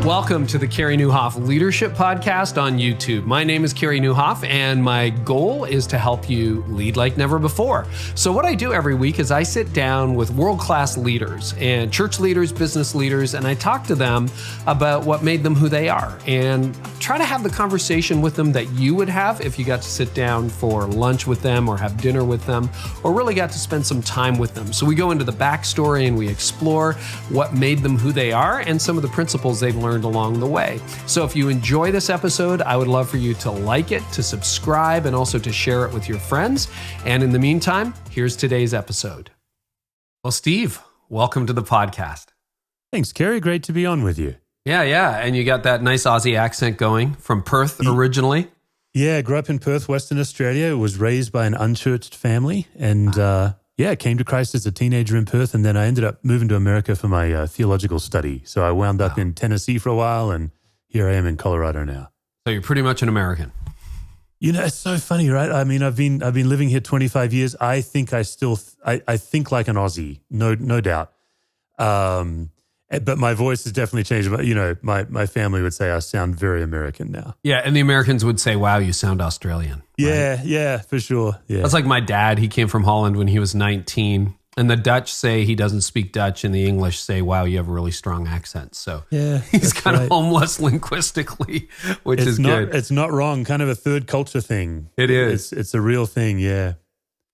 Welcome to the Carey Nieuwhof Leadership Podcast on YouTube. My name is Carey Nieuwhof, and my goal is to help you lead like never before. So what I do every week is I sit down with world-class leaders and church leaders, business leaders, and I talk to them about what made them who they are and try to have the conversation with them that you would have if you got to sit down for lunch with them or have dinner with them or really got to spend some time with them. So we go into the backstory and we explore what made them who they are and some of the principles they've learned along the way. So if you enjoy this episode, I would love for you to like it, to subscribe, and also to share it with your friends. And in the meantime, here's today's episode. Well, Steve, welcome to the podcast. Thanks, Carey. Great to be on with you. Yeah. And you got that nice Aussie accent going from Perth originally. Yeah, grew up in Perth, Western Australia. Was raised by an unchurched family and came to Christ as a teenager in Perth, and then I ended up moving to America for my theological study. So I wound up in Tennessee for a while, and here I am in Colorado now. So you're pretty much an American. You know, it's so funny, right? I mean, I've been living here 25 years. I think I think like an Aussie, no doubt. But my voice has definitely changed. But, you know, my family would say I sound very American now. Yeah, and the Americans would say, wow, you sound Australian. Right? Yeah, for sure. Yeah. That's like my dad. He came from Holland when he was 19. And the Dutch say he doesn't speak Dutch, and the English say, wow, you have a really strong accent. So he's kind of homeless linguistically, which is good. It's not wrong. Kind of a third culture thing. It is. It's a real thing, yeah.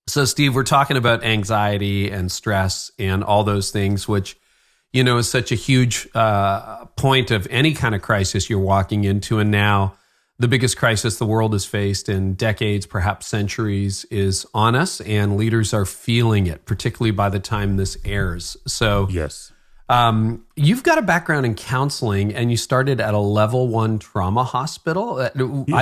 So, Steve, we're talking about anxiety and stress and all those things, which, you know, is such a huge point of any kind of crisis you're walking into. And now the biggest crisis the world has faced in decades, perhaps centuries, is on us, and leaders are feeling it, particularly by the time this airs. So yes. You've got a background in counseling, and you started at a level 1 trauma hospital. I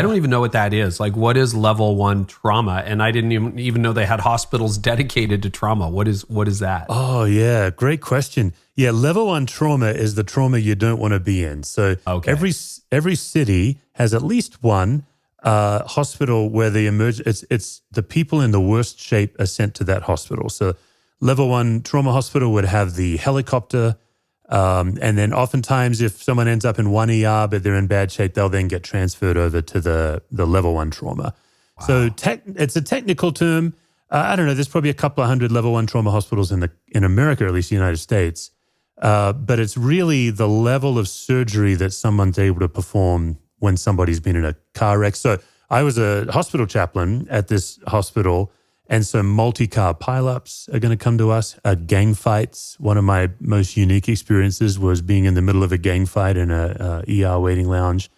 don't even know what that is. Like, what is level 1 trauma? And I didn't even know they had hospitals dedicated to trauma. What is that? Oh, yeah. Great question. Yeah, level 1 trauma is the trauma you don't want to be in. So every city has at least one hospital where it's the people in the worst shape are sent to that hospital. So level 1 trauma hospital would have the helicopter, and then oftentimes if someone ends up in one ER but they're in bad shape, they'll then get transferred over to the level 1 trauma. Wow. So it's a technical term. I don't know. There's probably a couple of hundred level 1 trauma hospitals in America, or at least the United States. But it's really the level of surgery that someone's able to perform when somebody's been in a car wreck. So I was a hospital chaplain at this hospital, and so multi-car pileups are going to come to us. Gang fights. One of my most unique experiences was being in the middle of a gang fight in a ER waiting lounge.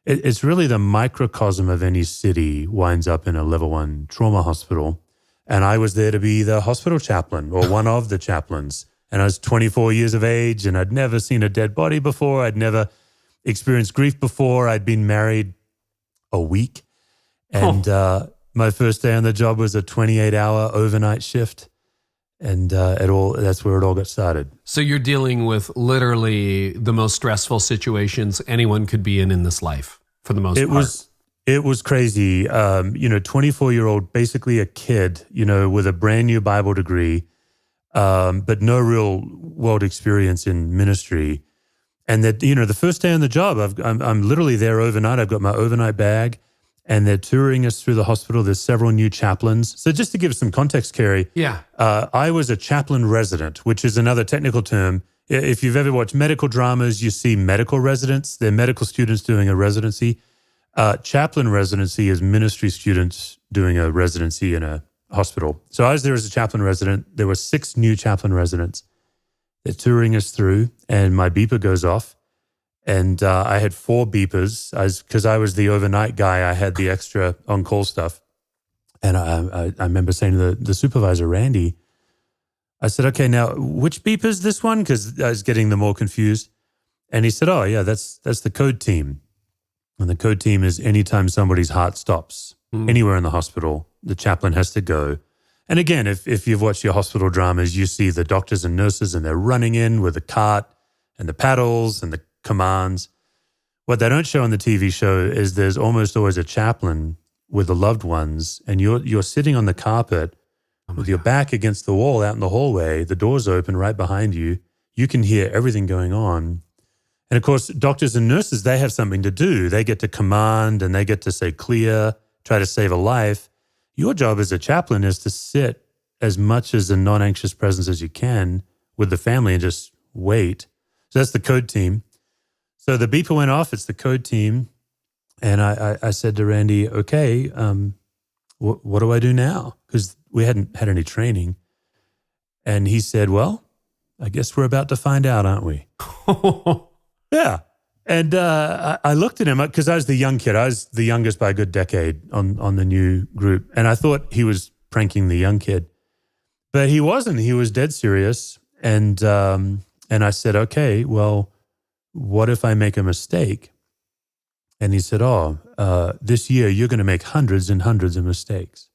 It's really the microcosm of any city winds up in a level 1 trauma hospital. And I was there to be the hospital chaplain, or one of the chaplains. And I was 24 years of age, and I'd never seen a dead body before. I'd never experienced grief before. I'd been married a week. And my first day on the job was a 28-hour overnight shift. And that's where it all got started. So you're dealing with literally the most stressful situations anyone could be in this life, for the most part. It was crazy. 24-year-old, basically a kid, with a brand new Bible degree, but no real world experience in ministry. And that, the first day on the job, I'm literally there overnight. I've got my overnight bag, and they're touring us through the hospital. There's several new chaplains. So just to give some context, Carey, I was a chaplain resident, which is another technical term. If you've ever watched medical dramas, you see medical residents. They're medical students doing a residency. Chaplain residency is ministry students doing a residency in a hospital. So I was there as a chaplain resident. There were 6 new chaplain residents. They're touring us through, and my beeper goes off. And I had 4 beepers. Because I was the overnight guy, I had the extra on-call stuff. And I remember saying to the supervisor, Randy, I said, okay, now which beeper is this one? Because I was getting them all confused. And he said, oh, yeah, that's the code team. And the code team is anytime somebody's heart stops anywhere in the hospital, the chaplain has to go. And again, if you've watched your hospital dramas, you see the doctors and nurses, and they're running in with the cart and the paddles and the commands. What they don't show on the TV show is there's almost always a chaplain with the loved ones, and you're sitting on the carpet with your back against the wall out in the hallway. The door's open right behind you. You can hear everything going on. And of course, doctors and nurses, they have something to do. They get to command and they get to say clear, try to save a life. Your job as a chaplain is to sit as much as a non-anxious presence as you can with the family and just wait. So that's the code team. So the beeper went off. It's the code team. And I said to Randy, okay, what do I do now? Because we hadn't had any training. And he said, well, I guess we're about to find out, aren't we? Yeah. And I looked at him because I was the young kid. I was the youngest by a good decade on the new group. And I thought he was pranking the young kid. But he wasn't. He was dead serious. And I said, okay, well, what if I make a mistake? And he said, this year you're going to make hundreds and hundreds of mistakes.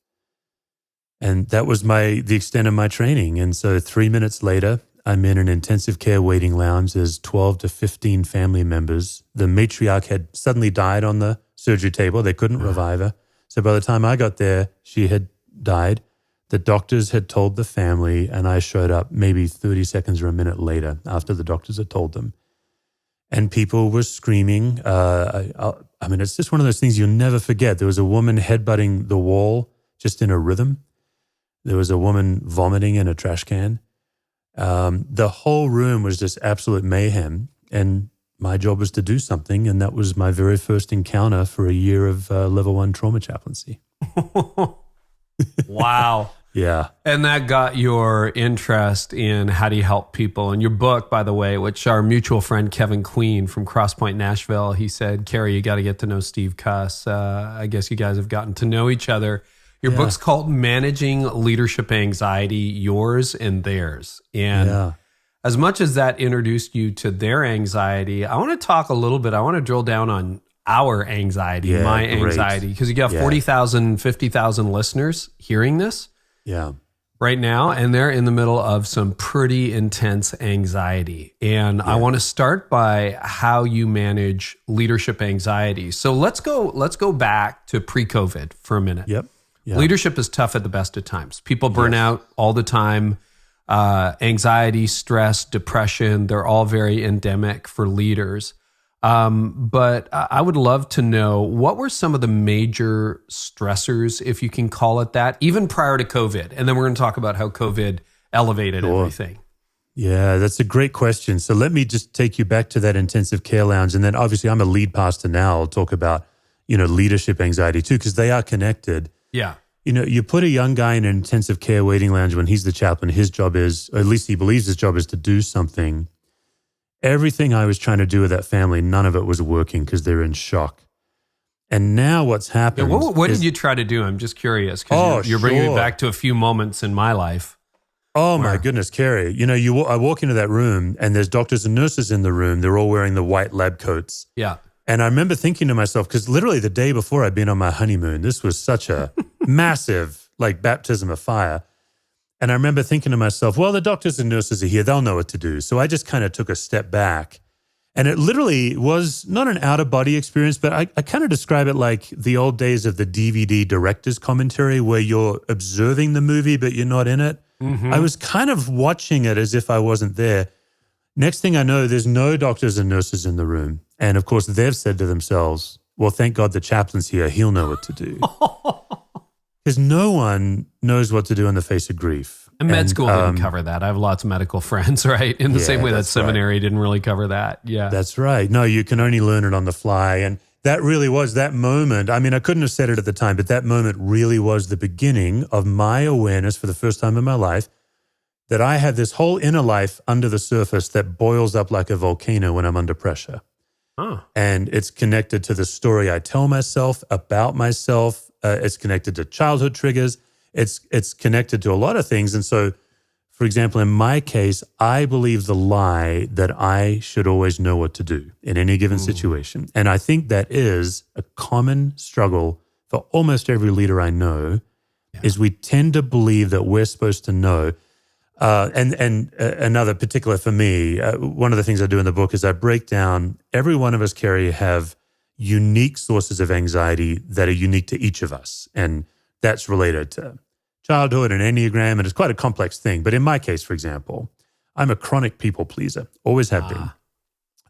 And that was the extent of my training. And so 3 minutes later, I'm in an intensive care waiting lounge. There's 12 to 15 family members. The matriarch had suddenly died on the surgery table. They couldn't revive her. So by the time I got there, she had died. The doctors had told the family, and I showed up maybe 30 seconds or a minute later after the doctors had told them. And people were screaming. I mean, it's just one of those things you'll never forget. There was a woman headbutting the wall just in a rhythm. There was a woman vomiting in a trash can. The whole room was just absolute mayhem. And my job was to do something. And that was my very first encounter for a year of level 1 trauma chaplaincy. Wow. Yeah. And that got your interest in how do you help people. And your book, by the way, which our mutual friend Kevin Queen from Crosspoint, Nashville, he said, Carey, you got to get to know Steve Cuss. I guess you guys have gotten to know each other. Your book's called Managing Leadership Anxiety, Yours and Theirs. And as much as that introduced you to their anxiety, I want to talk a little bit. I want to drill down on our anxiety, my anxiety, because you got 40,000, 50,000 listeners hearing this right now, and they're in the middle of some pretty intense anxiety. And I want to start by how you manage leadership anxiety. So let's go back to pre-COVID for a minute. Yep. Yeah. Leadership is tough at the best of times. People burn out all the time. Anxiety, stress, depression, they're all very endemic for leaders. But I would love to know, what were some of the major stressors, if you can call it that, even prior to COVID? And then we're going to talk about how COVID elevated everything. Yeah, that's a great question. So let me just take you back to that intensive care lounge. And then obviously I'm a lead pastor now. I'll talk about, leadership anxiety too, because they are connected. Yeah. You put a young guy in an intensive care waiting lounge when he's the chaplain, his job is, or at least he believes his job is to do something. Everything I was trying to do with that family, none of it was working because they're in shock. And now what's happened? Yeah, what did you try to do? I'm just curious because you're bringing me back to a few moments in my life. Oh my goodness, Carey. I walk into that room and there's doctors and nurses in the room. They're all wearing the white lab coats. Yeah. And I remember thinking to myself, because literally the day before I'd been on my honeymoon, this was such a massive baptism of fire. And I remember thinking to myself, well, the doctors and nurses are here. They'll know what to do. So I just kind of took a step back. And it literally was not an out-of-body experience, but I kind of describe it like the old days of the DVD director's commentary where you're observing the movie, but you're not in it. Mm-hmm. I was kind of watching it as if I wasn't there. Next thing I know, there's no doctors and nurses in the room. And of course, they've said to themselves, well, thank God the chaplain's here. He'll know what to do. Because no one knows what to do in the face of grief. And med school didn't cover that. I have lots of medical friends, right? In the same way that seminary didn't really cover that. Yeah. That's right. No, you can only learn it on the fly. And that really was that moment. I mean, I couldn't have said it at the time, but that moment really was the beginning of my awareness for the first time in my life that I have this whole inner life under the surface that boils up like a volcano when I'm under pressure. Oh. And it's connected to the story I tell myself about myself. It's connected to childhood triggers. It's connected to a lot of things. And so, for example, in my case, I believe the lie that I should always know what to do in any given situation. And I think that is a common struggle for almost every leader I know, is we tend to believe that we're supposed to know. And another particular for me, one of the things I do in the book is I break down every one of us, Carey, have unique sources of anxiety that are unique to each of us. And that's related to childhood and Enneagram, and it's quite a complex thing. But in my case, for example, I'm a chronic people pleaser, always have been.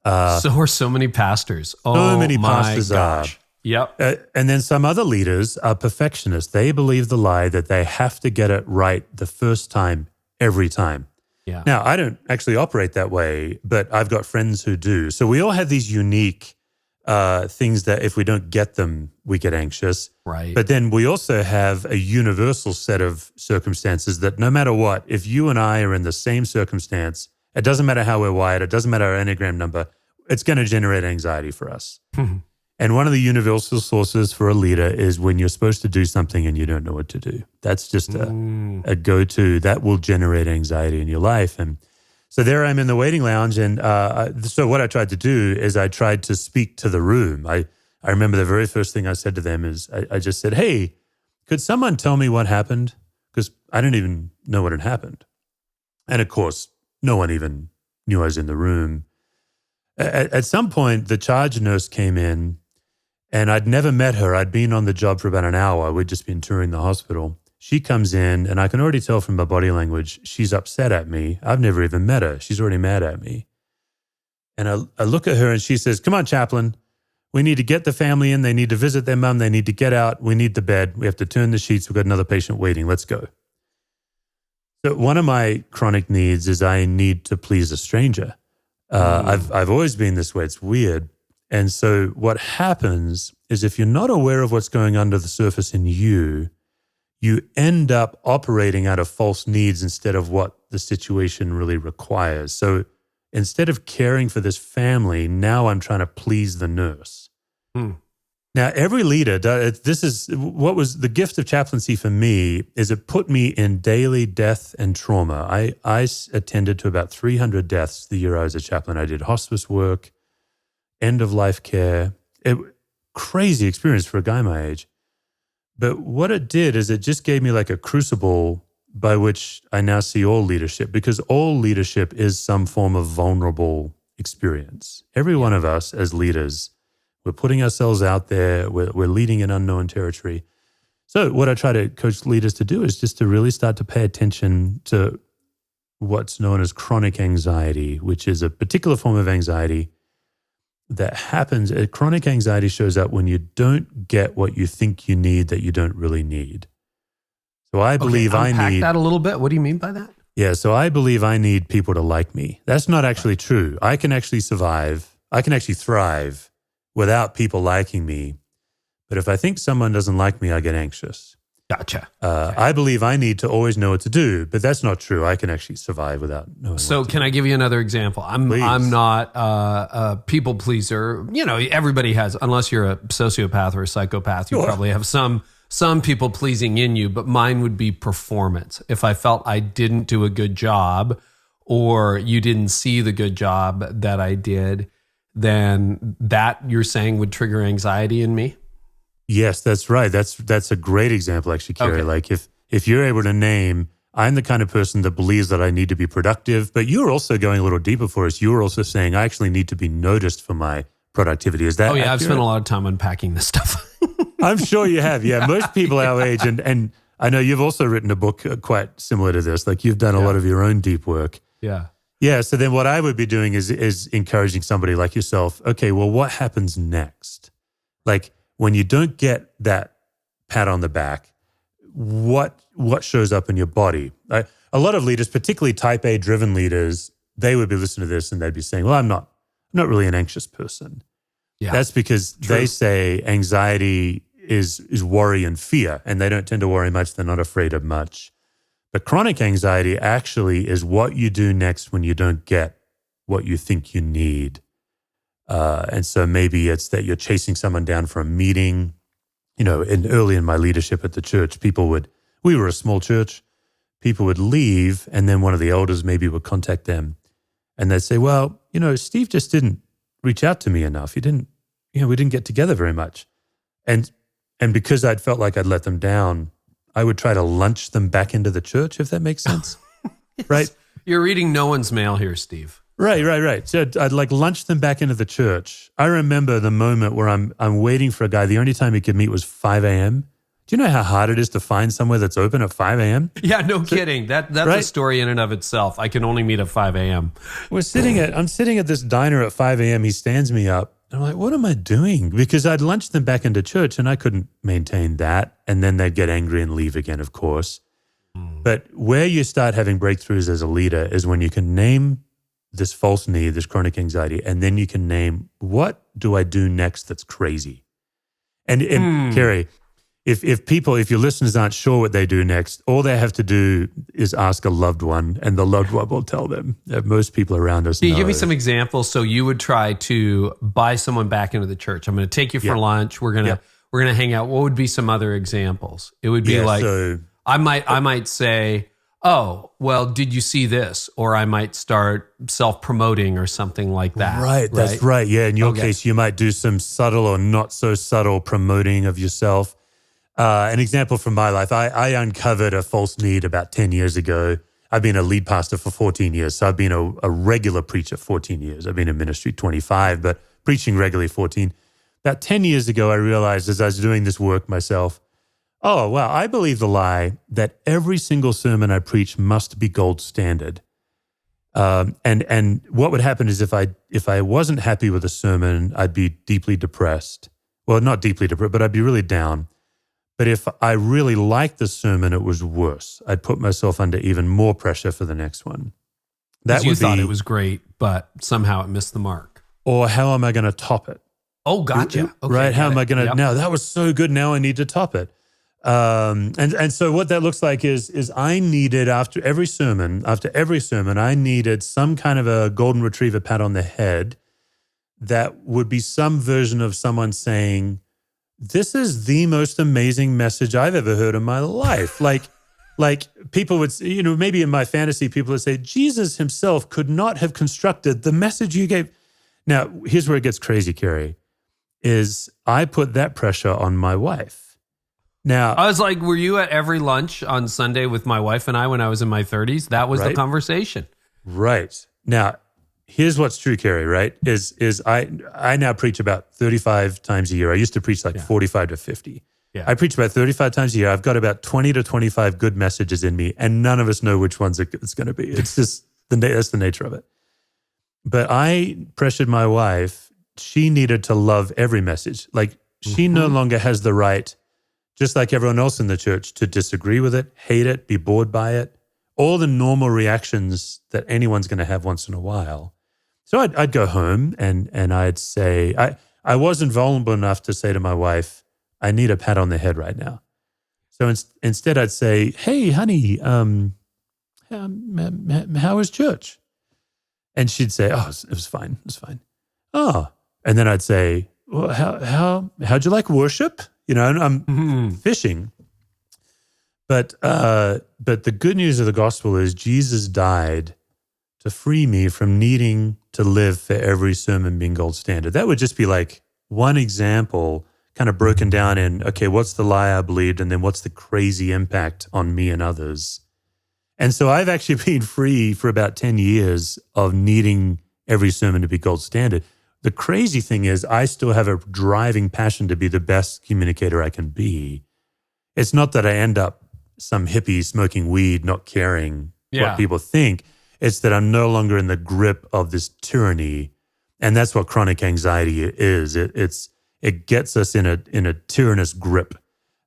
So are so many pastors. Oh, So many my pastors gosh. Yep. And then some other leaders are perfectionists. They believe the lie that they have to get it right the first time, every time. Yeah. Now, I don't actually operate that way, but I've got friends who do. So we all have these unique things that if we don't get them, we get anxious. Right. But then we also have a universal set of circumstances that no matter what, if you and I are in the same circumstance, it doesn't matter how we're wired, it doesn't matter our Enneagram number, it's going to generate anxiety for us. And one of the universal sources for a leader is when you're supposed to do something and you don't know what to do. That's just a go-to that will generate anxiety in your life. And so there I'm in the waiting lounge. And so what I tried to do is I tried to speak to the room. I remember the very first thing I said to them is I just said, hey, could someone tell me what happened? Because I didn't even know what had happened. And of course, no one even knew I was in the room. At some point, the charge nurse came in. And I'd never met her. I'd been on the job for about an hour. We'd just been touring the hospital. She comes in, and I can already tell from her body language, she's upset at me. I've never even met her. She's already mad at me. And I look at her, and she says, come on, chaplain. We need to get the family in. They need to visit their mom. They need to get out. We need the bed. We have to turn the sheets. We've got another patient waiting. Let's go. So one of my chronic needs is I need to please a stranger. I've always been this way. It's weird. And so what happens is if you're not aware of what's going under the surface in you, you end up operating out of false needs instead of what the situation really requires. So instead of caring for this family, now I'm trying to please the nurse. Now, every leader, this is what was the gift of chaplaincy for me, is it put me in daily death and trauma. I attended to about 300 deaths the year I was a chaplain. I did hospice work, end-of-life care. Crazy experience for a guy my age. But what it did is it just gave me like a crucible by which I now see all leadership, because all leadership is some form of vulnerable experience. Every one of us as leaders, we're putting ourselves out there. We're leading in unknown territory. So what I try to coach leaders to do is just to really start to pay attention to what's known as chronic anxiety, which is a particular form of anxiety that happens. Chronic anxiety shows up when you don't get what you think you need that you don't really need. So I believe I need that a little bit. What do you mean by that? Yeah, so I believe I need people to like me. That's not actually true. I can actually survive. I can actually thrive without people liking me. But if I think someone doesn't like me, I get anxious. Gotcha. I believe I need to always know what to do, but that's not true. I can actually survive without knowing. So can I give you another example? I'm not a people pleaser. You know, everybody has, unless you're a sociopath or a psychopath, you probably have some people pleasing in you, but mine would be performance. If I felt I didn't do a good job or you didn't see the good job that I did, then that you're saying would trigger anxiety in me? Yes, that's right. That's a great example, actually, Carey. Okay. Like if you're able to name, I'm the kind of person that believes that I need to be productive, but you're also going a little deeper for us. You're also saying I actually need to be noticed for my productivity. Is that accurate? I've spent a lot of time unpacking this stuff. I'm sure you have. Yeah, most people our age, and I know you've also written a book quite similar to this. Like you've done a lot of your own deep work. Yeah. Yeah, so then what I would be doing is encouraging somebody like yourself, okay, well, what happens next? Like when you don't get that pat on the back, what shows up in your body? A lot of leaders, particularly type A driven leaders, they would be listening to this and they'd be saying, well, I'm not really an anxious person. Yeah, that's because they say anxiety is worry and fear, and they don't tend to worry much. They're not afraid of much. But chronic anxiety actually is what you do next when you don't get what you think you need. And so maybe it's that you're chasing someone down for a meeting. You know, early in my leadership at the church, we were a small church, people would leave, and then one of the elders maybe would contact them, and they'd say, well, you know, Steve just didn't reach out to me enough. We didn't get together very much. And because I'd felt like I'd let them down, I would try to lunch them back into the church, if that makes sense. Yes. Right? You're reading no one's mail here, Steve. Right. So I'd like lunch them back into the church. I remember the moment where I'm waiting for a guy. The only time he could meet was 5 a.m. Do you know how hard it is to find somewhere that's open at 5 a.m.? Yeah, no kidding. That's right? a story in and of itself. I can only meet at 5 a.m. I'm sitting at this diner at 5 a.m. He stands me up. I'm like, what am I doing? Because I'd lunched them back into church and I couldn't maintain that. And then they'd get angry and leave again, of course. But where you start having breakthroughs as a leader is when you can name this false need, this chronic anxiety, and then you can name, what do I do next that's crazy? And Carey, if your listeners aren't sure what they do next, all they have to do is ask a loved one, and the loved one will tell them. Most people around us know. Can you give me some examples? So you would try to buy someone back into the church. I'm going to take you for lunch. We're gonna hang out. What would be some other examples? It would be I might say, oh, well, did you see this? Or I might start self-promoting or something like that. Right, that's right. Yeah, in your case, you might do some subtle or not so subtle promoting of yourself. An example from my life, I uncovered a false need about 10 years ago. I've been a lead pastor for 14 years, so I've been a regular preacher 14 years. I've been in ministry 25, but preaching regularly 14. About 10 years ago, I realized as I was doing this work myself, oh, wow, I believe the lie that every single sermon I preach must be gold standard. And what would happen is if I wasn't happy with a sermon, I'd be deeply depressed. Well, not deeply depressed, but I'd be really down. But if I really liked the sermon, it was worse. I'd put myself under even more pressure for the next one. That you thought it was great, but somehow it missed the mark. Or how am I going to top it? Oh, gotcha. Okay, right? How am I going to, now that was so good, now I need to top it. And so what that looks like is I needed after every sermon, I needed some kind of a golden retriever pat on the head that would be some version of someone saying, this is the most amazing message I've ever heard in my life. Like people would, maybe in my fantasy, people would say, Jesus himself could not have constructed the message you gave. Now, here's where it gets crazy, Carey, is I put that pressure on my wife. Now, I was like, were you at every lunch on Sunday with my wife and I when I was in my 30s? That was the conversation. Right. Now, here's what's true, Carey, right? Is I now preach about 35 times a year. I used to preach 45 to 50. Yeah. I preach about 35 times a year. I've got about 20 to 25 good messages in me, and none of us know which ones it's going to be. It's just, that's the nature of it. But I pressured my wife. She needed to love every message. Like, she no longer has the right, just like everyone else in the church, to disagree with it, hate it, be bored by it, all the normal reactions that anyone's going to have once in a while. So I'd go home and I'd say, I wasn't vulnerable enough to say to my wife, I need a pat on the head right now. So instead I'd say, hey, honey, how was church? And she'd say, oh, it was fine. It was fine. Oh, and then I'd say, well, how'd you like worship? I'm fishing. But the good news of the gospel is Jesus died to free me from needing to live for every sermon being gold standard. That would just be like one example kind of broken down in, okay, what's the lie I believed, and then what's the crazy impact on me and others? And so I've actually been free for about 10 years of needing every sermon to be gold standard. The crazy thing is I still have a driving passion to be the best communicator I can be. It's not that I end up some hippie smoking weed, not caring what people think. It's that I'm no longer in the grip of this tyranny. And that's what chronic anxiety is. It gets us in a tyrannous grip,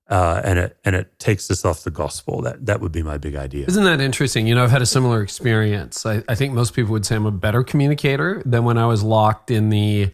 and it takes us off the gospel. That would be my big idea. Isn't that interesting? I've had a similar experience. I think most people would say I'm a better communicator than when I was locked in the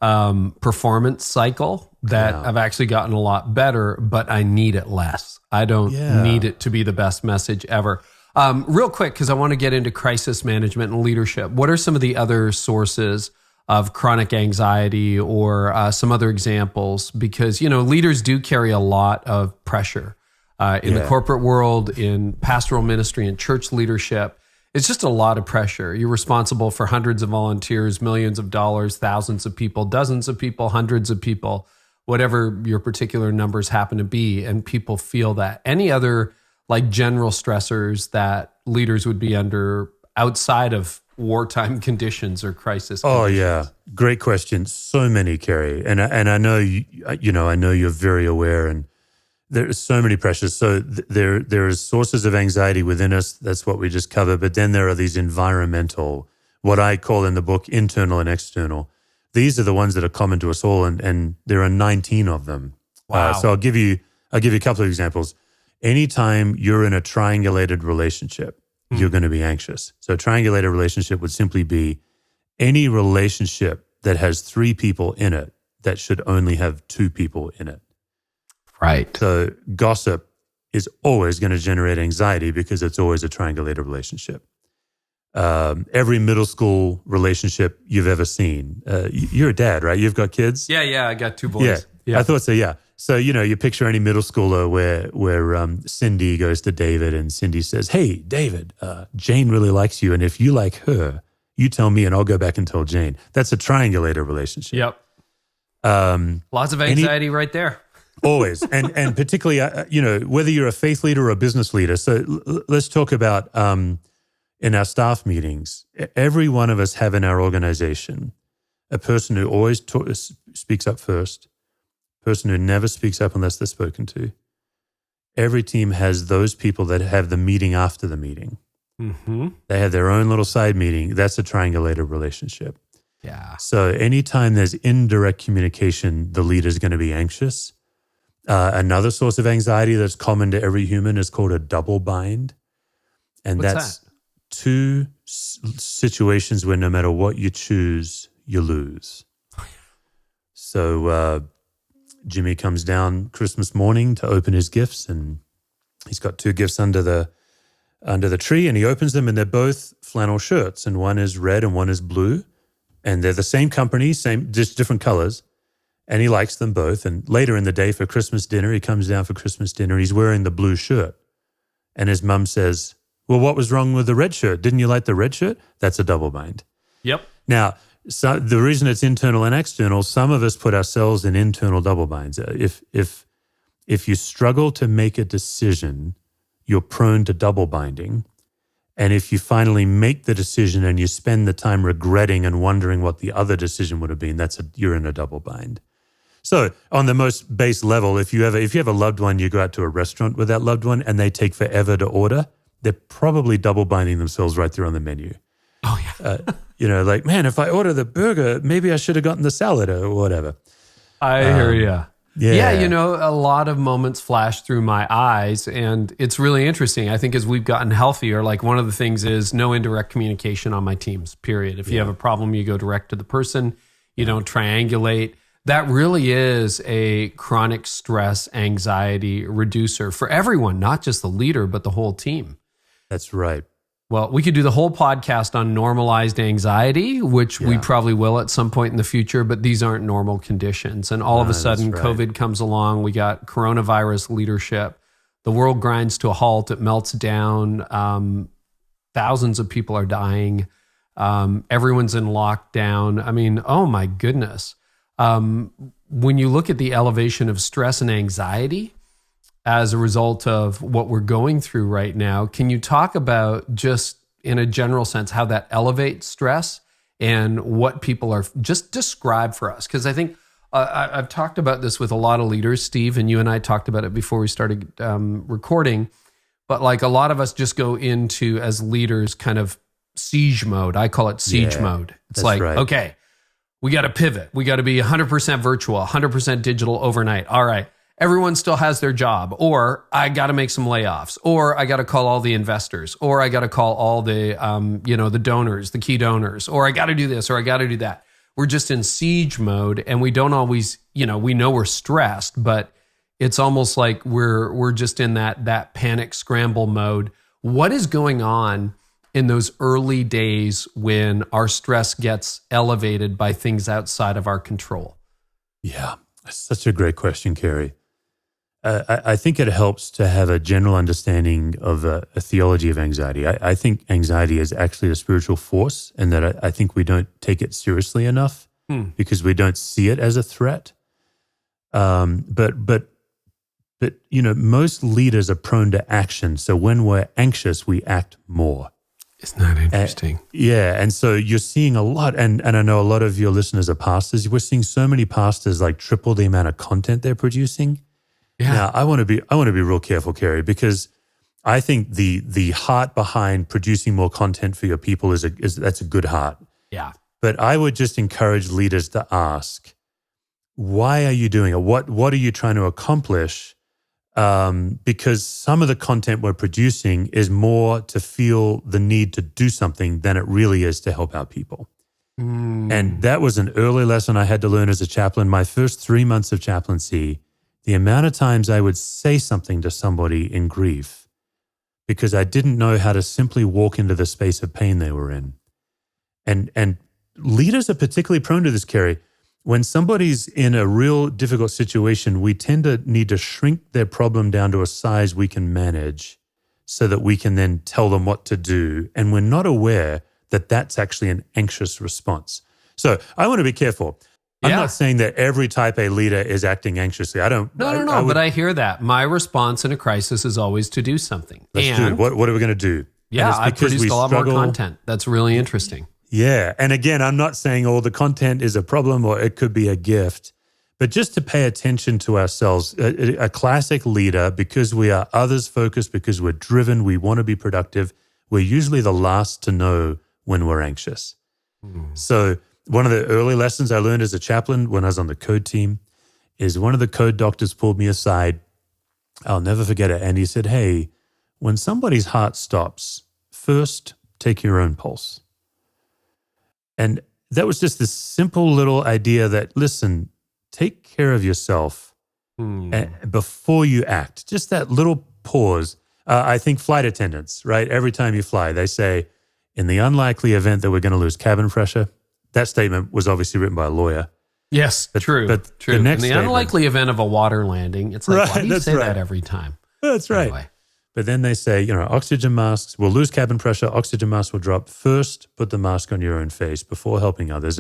performance cycle. That I've actually gotten a lot better, but I need it less. I don't need it to be the best message ever. Real quick, because I want to get into crisis management and leadership. What are some of the other sources of chronic anxiety or some other examples? Because, leaders do carry a lot of pressure in the corporate world, in pastoral ministry, and church leadership. It's just a lot of pressure. You're responsible for hundreds of volunteers, millions of dollars, thousands of people, dozens of people, hundreds of people, whatever your particular numbers happen to be, and people feel that. Any other general stressors that leaders would be under outside of wartime conditions or crisis conditions? Oh yeah, great question. So many, Carey, and I know I know you're very aware, and There's so many pressures. So there is sources of anxiety within us. That's what we just covered. But then there are these environmental, what I call in the book, internal and external. These are the ones that are common to us all, and there are 19 of them. Wow. So I'll give you a couple of examples. Anytime you're in a triangulated relationship, you're going to be anxious. So a triangulated relationship would simply be any relationship that has 3 people in it that should only have 2 people in it. Right. So gossip is always going to generate anxiety because it's always a triangulated relationship. Every middle school relationship you've ever seen. You're a dad, right? You've got kids? Yeah, I got 2 boys. Yeah, I thought so, yeah. So, you picture any middle schooler where Cindy goes to David and Cindy says, hey, David, Jane really likes you. And if you like her, you tell me and I'll go back and tell Jane. That's a triangulated relationship. Yep. Lots of anxiety right there. Always. And particularly, whether you're a faith leader or a business leader. So let's talk about in our staff meetings, every one of us have in our organization a person who always speaks up first, person who never speaks up unless they're spoken to. Every team has those people that have the meeting after the meeting. Mm-hmm. They have their own little side meeting. That's a triangulated relationship. Yeah. So anytime there's indirect communication, the leader's going to be anxious. Another source of anxiety that's common to every human is called a double bind. And What's that's that? 2 situations where no matter what you choose, you lose. So Jimmy comes down Christmas morning to open his gifts, and he's got 2 gifts under the tree, and he opens them, and they're both flannel shirts, and one is red and one is blue, and they're the same company, just different colors. And he likes them both. And later in the day for Christmas dinner, he comes down for Christmas dinner. He's wearing the blue shirt. And his mom says, well, what was wrong with the red shirt? Didn't you like the red shirt? That's a double bind. Yep. Now, so the reason it's internal and external, some of us put ourselves in internal double binds. If you struggle to make a decision, you're prone to double binding. And if you finally make the decision and you spend the time regretting and wondering what the other decision would have been, you're in a double bind. So on the most base level, if you have a loved one, you go out to a restaurant with that loved one and they take forever to order, they're probably double binding themselves right there on the menu. Oh, yeah. Like, man, if I order the burger, maybe I should have gotten the salad or whatever. I hear you. Yeah. A lot of moments flash through my eyes, and it's really interesting. I think as we've gotten healthier, like one of the things is no indirect communication on my teams, period. If you have a problem, you go direct to the person. You don't triangulate. That really is a chronic stress, anxiety reducer for everyone, not just the leader, but the whole team. That's right. Well, we could do the whole podcast on normalized anxiety, which we probably will at some point in the future, but these aren't normal conditions. And all of a sudden, COVID comes along. We got coronavirus leadership. The world grinds to a halt. It melts down. Thousands of people are dying. Everyone's in lockdown. I mean, oh my goodness. When you look at the elevation of stress and anxiety, as a result of what we're going through right now, can you talk about just in a general sense how that elevates stress and what people are, just describe for us? Because I think I've talked about this with a lot of leaders, Steve, and you and I talked about it before we started recording, but like a lot of us just go into, as leaders, kind of siege mode. I call it siege mode. It's like, okay, we got to pivot. We got to be 100% virtual, 100% digital overnight. All right. Everyone still has their job, or I got to make some layoffs, or I got to call all the investors, or I got to call all the, the donors, the key donors, or I got to do this, or I got to do that. We're just in siege mode, and we don't always, we know we're stressed, but it's almost like we're just in that panic scramble mode. What is going on in those early days when our stress gets elevated by things outside of our control? Yeah, that's such a great question, Carey. I think it helps to have a general understanding of a theology of anxiety. I think anxiety is actually a spiritual force, and that I think we don't take it seriously enough because we don't see it as a threat. But most leaders are prone to action. So when we're anxious, we act more. Isn't that interesting? And so you're seeing a lot, and I know a lot of your listeners are pastors. We're seeing so many pastors like triple the amount of content they're producing. Yeah. Now, I want to be real careful, Carey, because I think the heart behind producing more content for your people is that's a good heart. Yeah. But I would just encourage leaders to ask, why are you doing it? What are you trying to accomplish? Because some of the content we're producing is more to feel the need to do something than it really is to help our people. And that was an early lesson I had to learn as a chaplain. My first 3 months of chaplaincy, the amount of times I would say something to somebody in grief because I didn't know how to simply walk into the space of pain they were in. And leaders are particularly prone to this, Carey. When somebody's in a real difficult situation, we tend to need to shrink their problem down to a size we can manage so that we can then tell them what to do. And we're not aware that that's actually an anxious response. So I want to be careful. I'm not saying that every type A leader is acting anxiously. No, but I hear that. My response in a crisis is always to do something. Let's do it. What are we going to do? Yeah, I produced a lot more content. That's really interesting. Yeah. And again, I'm not saying all the content is a problem or it could be a gift, but just to pay attention to ourselves. A classic leader, because we are others focused, because we're driven, we want to be productive, we're usually the last to know when we're anxious. So one of the early lessons I learned as a chaplain when I was on the code team is one of the code doctors pulled me aside. I'll never forget it. And he said, hey, when somebody's heart stops, first take your own pulse. And that was just this simple little idea that, listen, take care of yourself before you act. Just that little pause. I think flight attendants, right? Every time you fly, they say, in the unlikely event that we're going to lose cabin pressure. That statement was obviously written by a lawyer. Yes, true. But true. In the unlikely event of a water landing, it's like, why do you say that every time? That's right. Anyway. But then they say, oxygen masks, we'll lose cabin pressure, oxygen masks will drop. First, put the mask on your own face before helping others.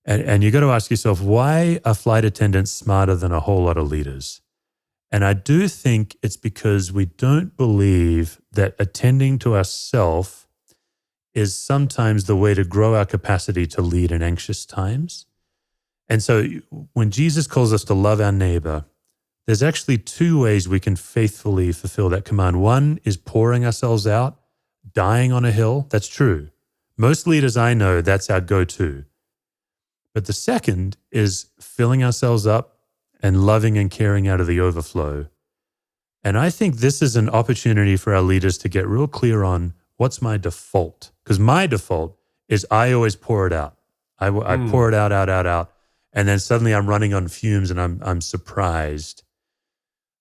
And you got to ask yourself, why are flight attendants smarter than a whole lot of leaders? And I do think it's because we don't believe that attending to ourselves is sometimes the way to grow our capacity to lead in anxious times. And so when Jesus calls us to love our neighbor, there's actually two ways we can faithfully fulfill that command. One is pouring ourselves out, dying on a hill. That's true. Most leaders I know, that's our go-to. But the second is filling ourselves up and loving and caring out of the overflow. And I think this is an opportunity for our leaders to get real clear on what's my default. Because my default is I always pour it out. I pour it out. And then suddenly I'm running on fumes and I'm surprised.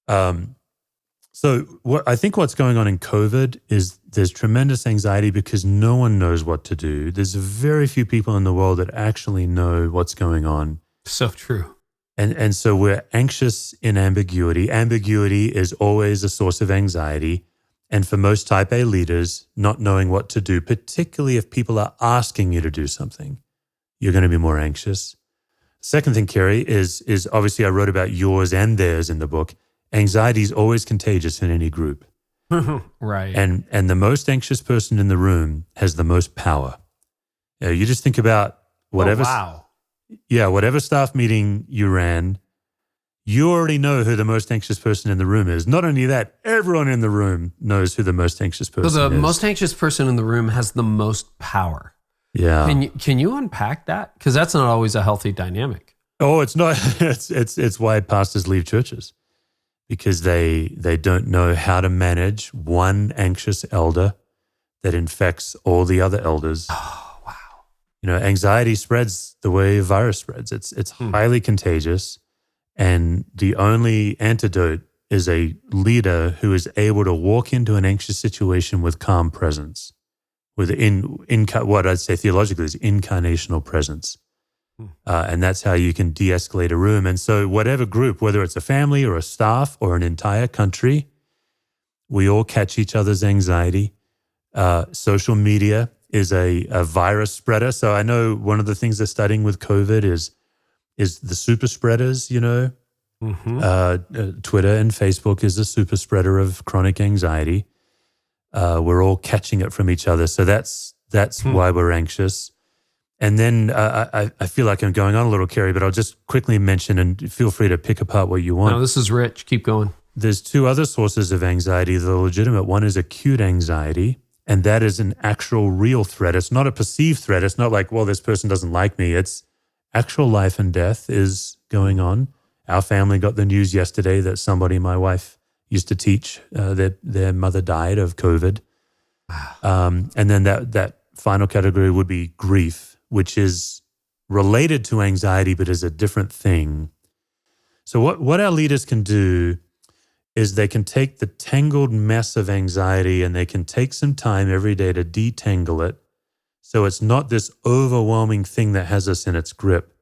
So I think what's going on in COVID is there's tremendous anxiety because no one knows what to do. There's very few people in the world that actually know what's going on. So true. And so we're anxious in ambiguity. Ambiguity is always a source of anxiety. And for most type A leaders, not knowing what to do, particularly if people are asking you to do something, you're going to be more anxious. Second thing, Carey, is obviously I wrote about yours and theirs in the book. Anxiety is always contagious in any group. Right. And the most anxious person in the room has the most power. You just think about whatever whatever staff meeting you ran, you already know who the most anxious person in the room is. Not only that, everyone in the room knows who the most anxious person is. So the most anxious person in the room has the most power. Yeah. Can you unpack that? Because that's not always a healthy dynamic. Oh, it's not. It's why pastors leave churches, because they don't know how to manage one anxious elder that infects all the other elders. Oh, wow. Anxiety spreads the way a virus spreads. It's highly contagious. And the only antidote is a leader who is able to walk into an anxious situation with calm presence, with what I'd say theologically is incarnational presence. And that's how you can de-escalate a room. And so whatever group, whether it's a family or a staff or an entire country, we all catch each other's anxiety. Social media is a virus spreader. So I know one of the things they're studying with COVID is the super spreaders, Twitter and Facebook is a super spreader of chronic anxiety. We're all catching it from each other. So that's why we're anxious. And then I feel like I'm going on a little, Carey, but I'll just quickly mention, and feel free to pick apart what you want. No, this is rich. Keep going. There's two other sources of anxiety. The legitimate one is acute anxiety, and that is an actual real threat. It's not a perceived threat. It's not like, well, this person doesn't like me. It's actual life and death is going on. Our family got the news yesterday that somebody my wife used to teach, their mother died of COVID. And then that final category would be grief, which is related to anxiety but is a different thing. So what our leaders can do is they can take the tangled mess of anxiety and they can take some time every day to detangle it so it's not this overwhelming thing that has us in its grip.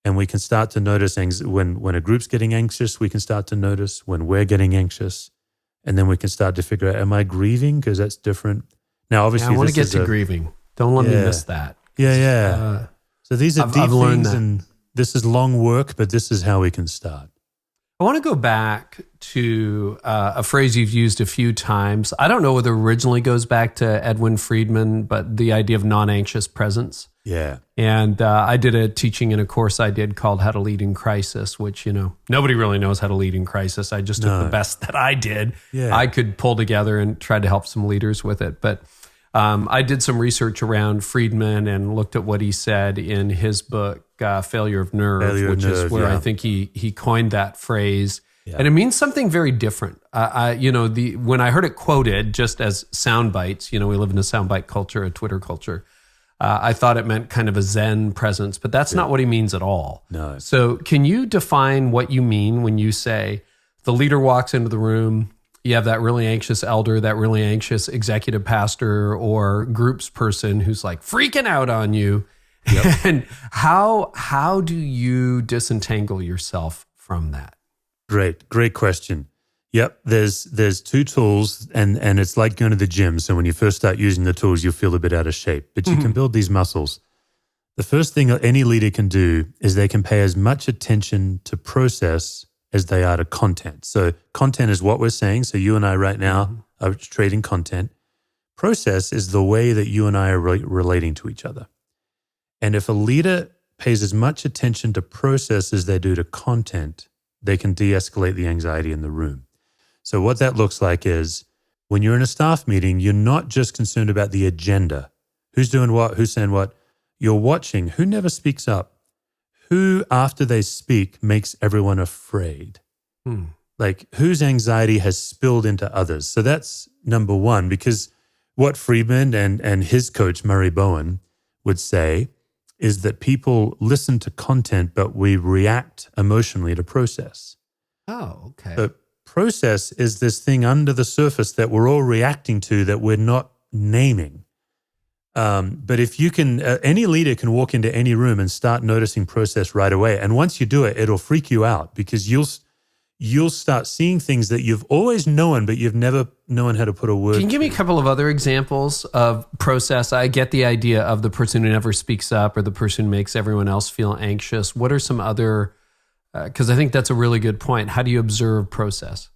And we can start to notice when a group's getting anxious, we can start to notice when we're getting anxious. And then we can start to figure out, am I grieving? Because that's different. Now, obviously, I want to get to grieving. Don't let me miss that. Yeah. So these are deep things, and this is long work, but this is how we can start. I want to go back to a phrase you've used a few times. I don't know whether it originally goes back to Edwin Friedman, but the idea of non-anxious presence. Yeah. And I did a teaching in a course I did called How to Lead in Crisis, which, nobody really knows how to lead in crisis. I just took the best that I did. Yeah. I could pull together and tried to help some leaders with it. But I did some research around Friedman and looked at what he said in his book, Failure of Nerve, which is where I think he coined that phrase. Yeah. And it means something very different. When I heard it quoted just as sound bites, we live in a soundbite culture, a Twitter culture. I thought it meant kind of a Zen presence, but that's not what he means at all. No. So can you define what you mean when you say the leader walks into the room, you have that really anxious elder, that really anxious executive pastor or groups person who's like freaking out on you. Yep. And how do you disentangle yourself from that? Great question. Yep, there's two tools, and it's like going to the gym. So when you first start using the tools, you'll feel a bit out of shape, but you can build these muscles. The first thing any leader can do is they can pay as much attention to process as they are to content. So content is what we're saying. So you and I right now are trading content. Process is the way that you and I are relating to each other. And if a leader pays as much attention to process as they do to content, they can de-escalate the anxiety in the room. So what that looks like is when you're in a staff meeting, you're not just concerned about the agenda. Who's doing what? Who's saying what? You're watching who never speaks up. Who, after they speak, makes everyone afraid. Like whose anxiety has spilled into others. So that's number one, because what Friedman and his coach, Murray Bowen, would say is that people listen to content, but we react emotionally to process. Oh, okay. So process is this thing under the surface that we're all reacting to that we're not naming. But if you can, any leader can walk into any room and start noticing process right away. And once you do it, it'll freak you out because you'll start seeing things that you've always known, but you've never known how to put a word. Can you give me a couple of other examples of process? I get the idea of the person who never speaks up or the person who makes everyone else feel anxious. What are some other, because I think that's a really good point. How do you observe process?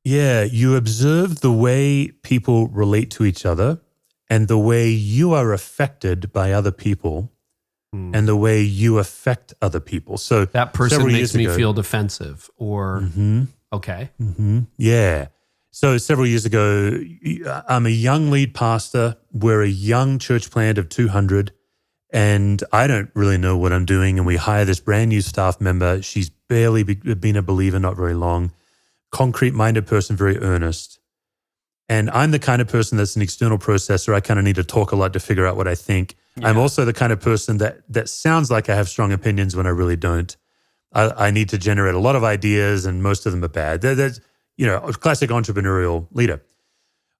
Yeah, you observe the way people relate to each other and the way you are affected by other people and the way you affect other people. So that person makes me feel defensive or, okay. Yeah. So several years ago, I'm a young lead pastor. We're a young church plant of 200 and I don't really know what I'm doing. And we hire this brand new staff member. She's barely been a believer, not very long. Concrete-minded person, very earnest. And I'm the kind of person that's an external processor. I kind of need to talk a lot to figure out what I think. Yeah. I'm also the kind of person that sounds like I have strong opinions when I really don't. I need to generate a lot of ideas, and most of them are bad. That's a classic entrepreneurial leader.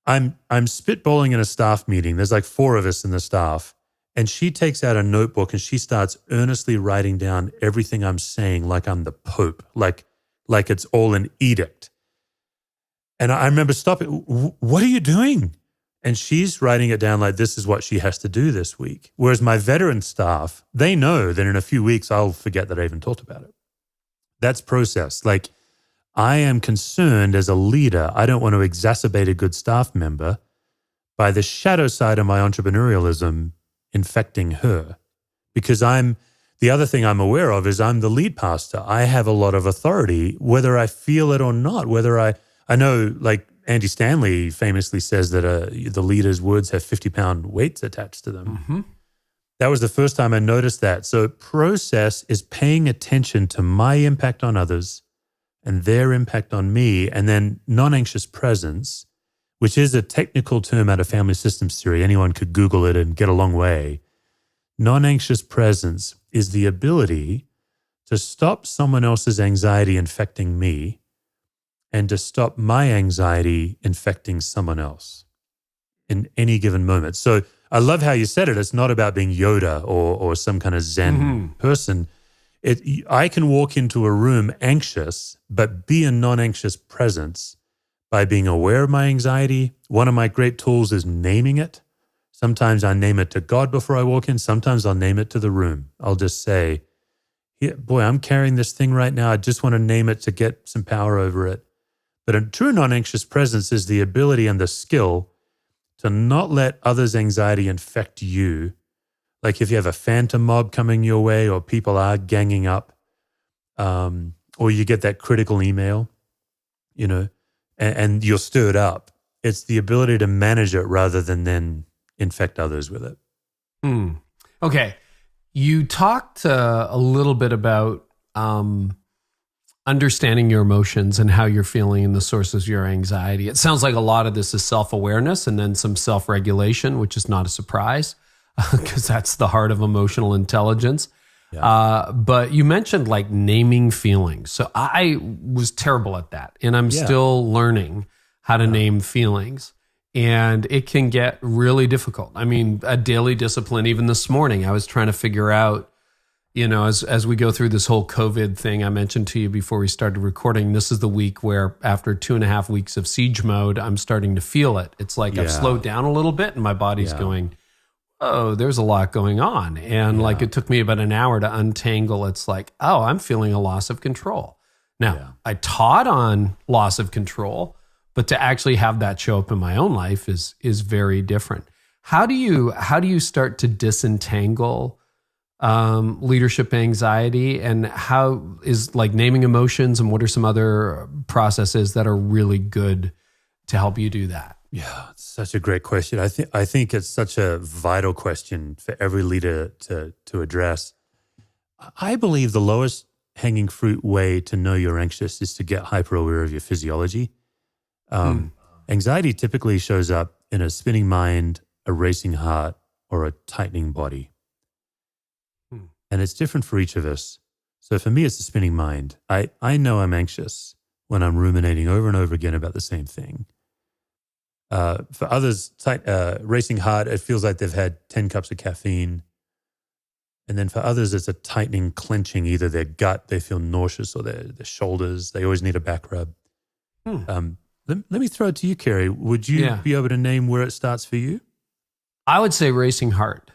I'm spitballing in a staff meeting. There's like 4 of us in the staff, and she takes out a notebook and she starts earnestly writing down everything I'm saying, like I'm the Pope, like it's all an edict. And I remember stopping. What are you doing? And she's writing it down like this is what she has to do this week. Whereas my veteran staff, they know that in a few weeks I'll forget that I even talked about it. That's process. Like I am concerned as a leader. I don't want to exacerbate a good staff member by the shadow side of my entrepreneurialism infecting her. because the other thing I'm aware of is I'm the lead pastor. I have a lot of authority, whether I feel it or not, whether I know, like Andy Stanley famously says that the leader's words have 50-pound weights attached to them. Mm-hmm. That was the first time I noticed that. So process is paying attention to my impact on others and their impact on me, and then non-anxious presence, which is a technical term out of family systems theory. Anyone could Google it and get a long way. Non-anxious presence is the ability to stop someone else's anxiety infecting me and to stop my anxiety infecting someone else in any given moment. So I love how you said it. It's not about being Yoda or some kind of Zen person. I can walk into a room anxious, but be a non-anxious presence by being aware of my anxiety. One of my great tools is naming it. Sometimes I name it to God before I walk in. Sometimes I'll name it to the room. I'll just say, boy, I'm carrying this thing right now. I just want to name it to get some power over it. But a true non-anxious presence is the ability and the skill to not let others' anxiety infect you. Like if you have a phantom mob coming your way or people are ganging up, or you get that critical email, and you're stirred up. It's the ability to manage it rather than then infect others with it. Okay. You talked a little bit about understanding your emotions and how you're feeling and the sources of your anxiety. It sounds like a lot of this is self-awareness and then some self-regulation, which is not a surprise because that's the heart of emotional intelligence. Yeah. But you mentioned like naming feelings. So I was terrible at that, and I'm still learning how to name feelings. And it can get really difficult. I mean, a daily discipline, even this morning, I was trying to figure out, as we go through this whole COVID thing I mentioned to you before we started recording, this is the week where after 2.5 weeks of siege mode, I'm starting to feel it. It's like I've slowed down a little bit and my body's going, oh, there's a lot going on. And like it took me about an hour to untangle. It's like, oh, I'm feeling a loss of control. Now, I taught on loss of control, but to actually have that show up in my own life is very different. How do you start to disentangle leadership anxiety, and how is like naming emotions, and what are some other processes that are really good to help you do that? Yeah, it's such a great question. I think it's such a vital question for every leader to address. I believe the lowest hanging fruit way to know you're anxious is to get hyper aware of your physiology. Anxiety typically shows up in a spinning mind, a racing heart, or a tightening body. And it's different for each of us. So for me, it's a spinning mind. I know I'm anxious when I'm ruminating over and over again about the same thing. For others, racing heart, it feels like they've had 10 cups of caffeine. And then for others, it's a tightening, clenching, either their gut, they feel nauseous, or their shoulders. They always need a back rub. Let me throw it to you, Carey. Would you be able to name where it starts for you? I would say racing heart.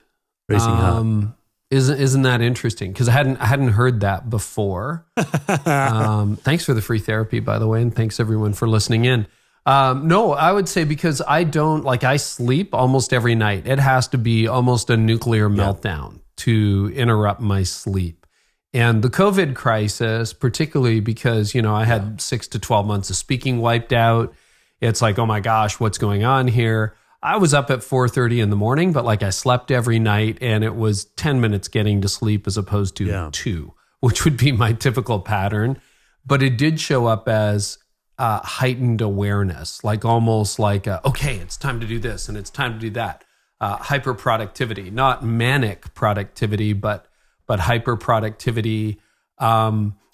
Racing heart. Isn't that interesting? Because I hadn't heard that before. Thanks for the free therapy, by the way, and thanks everyone for listening in. No, I would say because I sleep almost every night. It has to be almost a nuclear meltdown to interrupt my sleep. And the COVID crisis, particularly because, I had 6 to 12 months of speaking wiped out. It's like, oh my gosh, what's going on here? I was up at 4:30 in the morning, but I slept every night, and it was 10 minutes getting to sleep as opposed to 2, which would be my typical pattern. But it did show up as heightened awareness, almost okay, it's time to do this and it's time to do that. Hyper productivity, not manic productivity, but hyper productivity,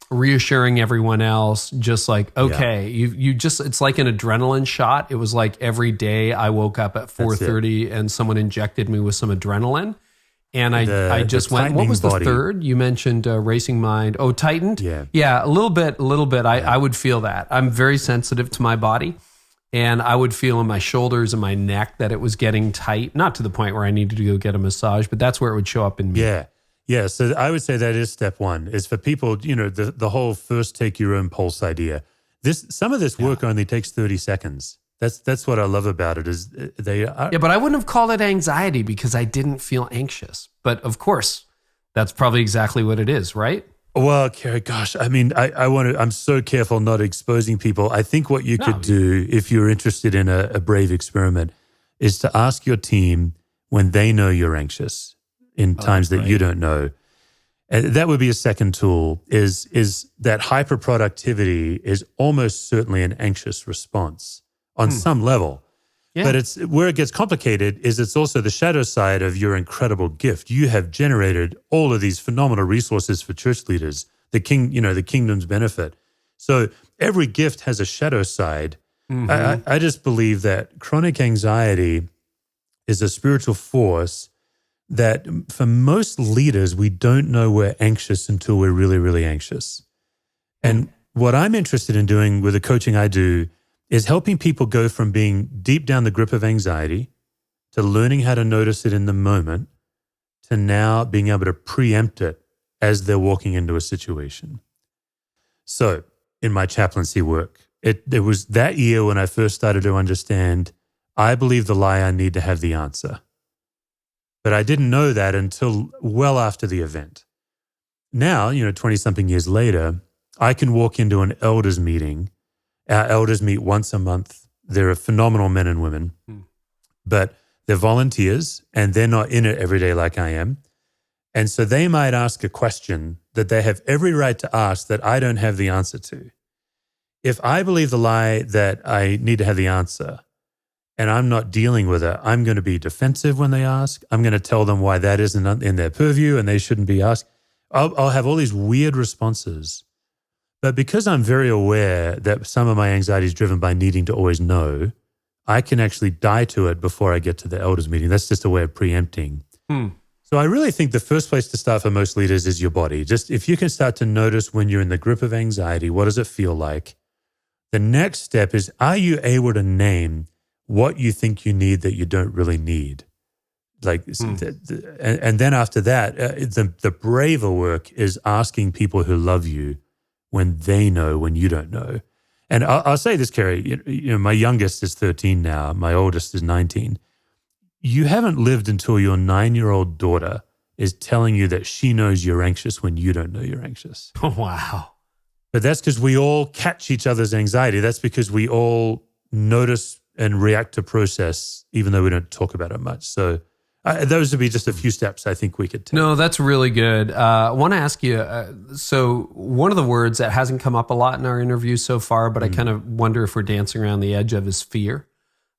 reassuring everyone else, just okay, you just, it's like an adrenaline shot. It was like every day I woke up at 4:30 and someone injected me with some adrenaline. And I just went, what was the third? You mentioned racing mind. Oh, tightened? Yeah, a little bit. I would feel that. I'm very sensitive to my body. And I would feel in my shoulders and my neck that it was getting tight. Not to the point where I needed to go get a massage, but that's where it would show up in me. Yeah, so I would say that is step one, is for people, the whole first take your own pulse idea. Some of this work only takes 30 seconds. That's what I love about it, is they are. Yeah, but I wouldn't have called it anxiety because I didn't feel anxious. But of course, That's probably exactly what it is, right? Well, Carey, gosh, I mean, I'm so careful not exposing people. I think what you could do if you're interested in a brave experiment is to ask your team when they know you're anxious in times that you don't know. And that would be a second tool is that hyperproductivity is almost certainly an anxious response on some level. Yeah. But it's where it gets complicated is it's also the shadow side of your incredible gift. You have generated all of these phenomenal resources for church leaders, the kingdom's benefit. So every gift has a shadow side. I just believe that chronic anxiety is a spiritual force that for most leaders, we don't know we're anxious until we're really, really anxious. And what I'm interested in doing with the coaching I do is helping people go from being deep down the grip of anxiety to learning how to notice it in the moment to now being able to preempt it as they're walking into a situation. So in my chaplaincy work, it was that year when I first started to understand, I believe the lie, I need to have the answer. But I didn't know that until well after the event. Now, 20-something years later, I can walk into an elders meeting. Our elders meet once a month. They're phenomenal men and women, but they're volunteers and they're not in it every day like I am. And so they might ask a question that they have every right to ask that I don't have the answer to. If I believe the lie that I need to have the answer and I'm not dealing with it, I'm going to be defensive when they ask. I'm going to tell them why that isn't in their purview and they shouldn't be asked. I'll have all these weird responses. But because I'm very aware that some of my anxiety is driven by needing to always know, I can actually die to it before I get to the elders meeting. That's just a way of preempting. So I really think the first place to start for most leaders is your body. Just if you can start to notice when you're in the grip of anxiety, what does it feel like? The next step is, are you able to name what you think you need that you don't really need? And then after that, the braver work is asking people who love you when they know, when you don't know. And I'll say this, Carey, my youngest is 13 now. My oldest is 19. You haven't lived until your 9-year-old daughter is telling you that she knows you're anxious when you don't know you're anxious. Oh, wow. But that's because we all catch each other's anxiety. That's because we all notice and react to process, even though we don't talk about it much. So those would be just a few steps I think we could take. No, that's really good. I want to ask you, so one of the words that hasn't come up a lot in our interview so far, but I kind of wonder if we're dancing around the edge of is fear.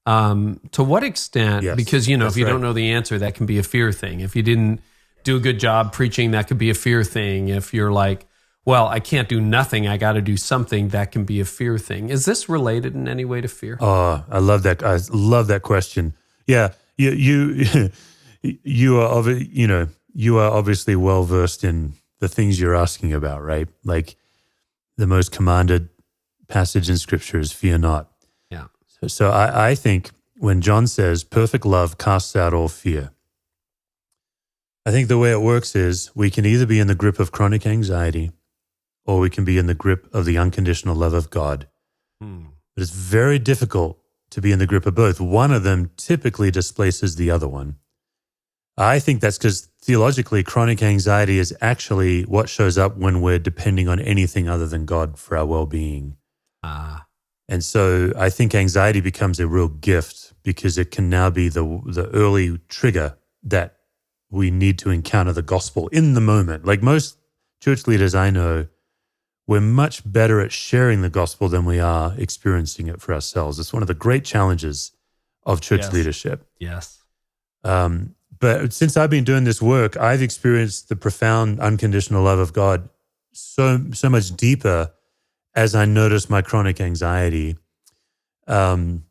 To what extent, yes, because, if you don't know the answer, that can be a fear thing. If you didn't do a good job preaching, that could be a fear thing. If you're like, well, I can't do nothing, I got to do something, that can be a fear thing. Is this related in any way to fear? Oh, I love that. I love that question. Yeah, you are obviously well versed in the things you're asking about, right? Like the most commanded passage in Scripture is fear not. Yeah. So I think when John says perfect love casts out all fear, I think the way it works is we can either be in the grip of chronic anxiety or we can be in the grip of the unconditional love of God. But it's very difficult to be in the grip of both. One of them typically displaces the other one. I think that's because theologically, chronic anxiety is actually what shows up when we're depending on anything other than God for our well-being. And so I think anxiety becomes a real gift because it can now be the early trigger that we need to encounter the gospel in the moment. Like most church leaders I know, we're much better at sharing the gospel than we are experiencing it for ourselves. It's one of the great challenges of church leadership. Yes. But since I've been doing this work, I've experienced the profound unconditional love of God so much deeper as I notice my chronic anxiety. One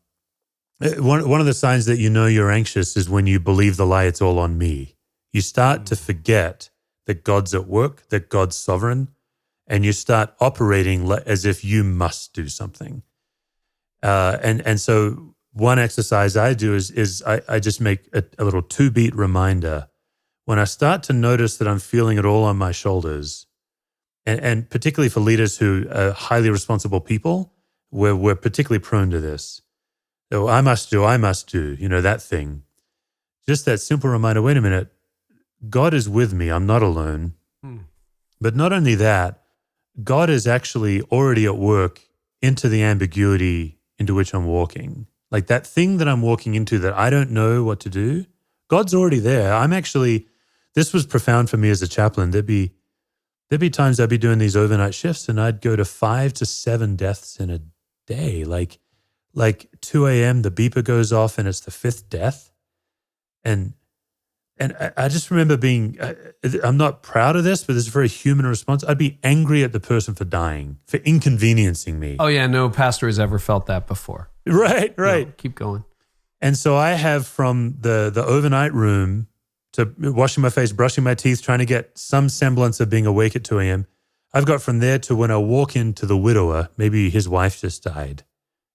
of the signs that you know you're anxious is when you believe the lie, it's all on me. You start to forget that God's at work, that God's sovereign, and you start operating as if you must do something. And so one exercise I do is I just make a little 2-beat reminder. When I start to notice that I'm feeling it all on my shoulders, and particularly for leaders who are highly responsible people, we're particularly prone to this. So I must do, that thing. Just that simple reminder, wait a minute, God is with me. I'm not alone. But not only that, God is actually already at work into the ambiguity into which I'm walking. Like that thing that I'm walking into that I don't know what to do, God's already there. This was profound for me as a chaplain. There'd be times I'd be doing these overnight shifts and I'd go to 5 to 7 deaths in a day. Like 2 a.m., the beeper goes off and it's the 5th death. And I just remember I'm not proud of this, but it's a very human response. I'd be angry at the person for dying, for inconveniencing me. Oh yeah, no pastor has ever felt that before. Right. No, keep going. And so I have from the overnight room to washing my face, brushing my teeth, trying to get some semblance of being awake at 2 a.m. I've got from there to when I walk into the widower, maybe his wife just died.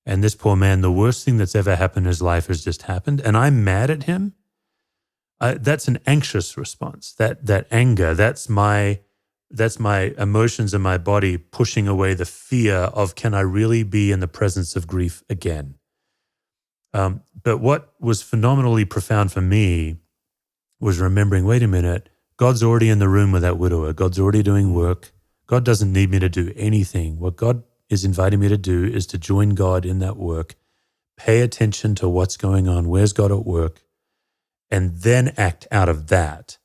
And this poor man, the worst thing that's ever happened in his life has just happened. And I'm mad at him. That's an anxious response. That anger, that's my emotions in my body pushing away the fear of, can I really be in the presence of grief again? But what was phenomenally profound for me was remembering, wait a minute, God's already in the room with that widower. God's already doing work. God doesn't need me to do anything. What God is inviting me to do is to join God in that work, pay attention to what's going on, where's God at work, and then act out of that.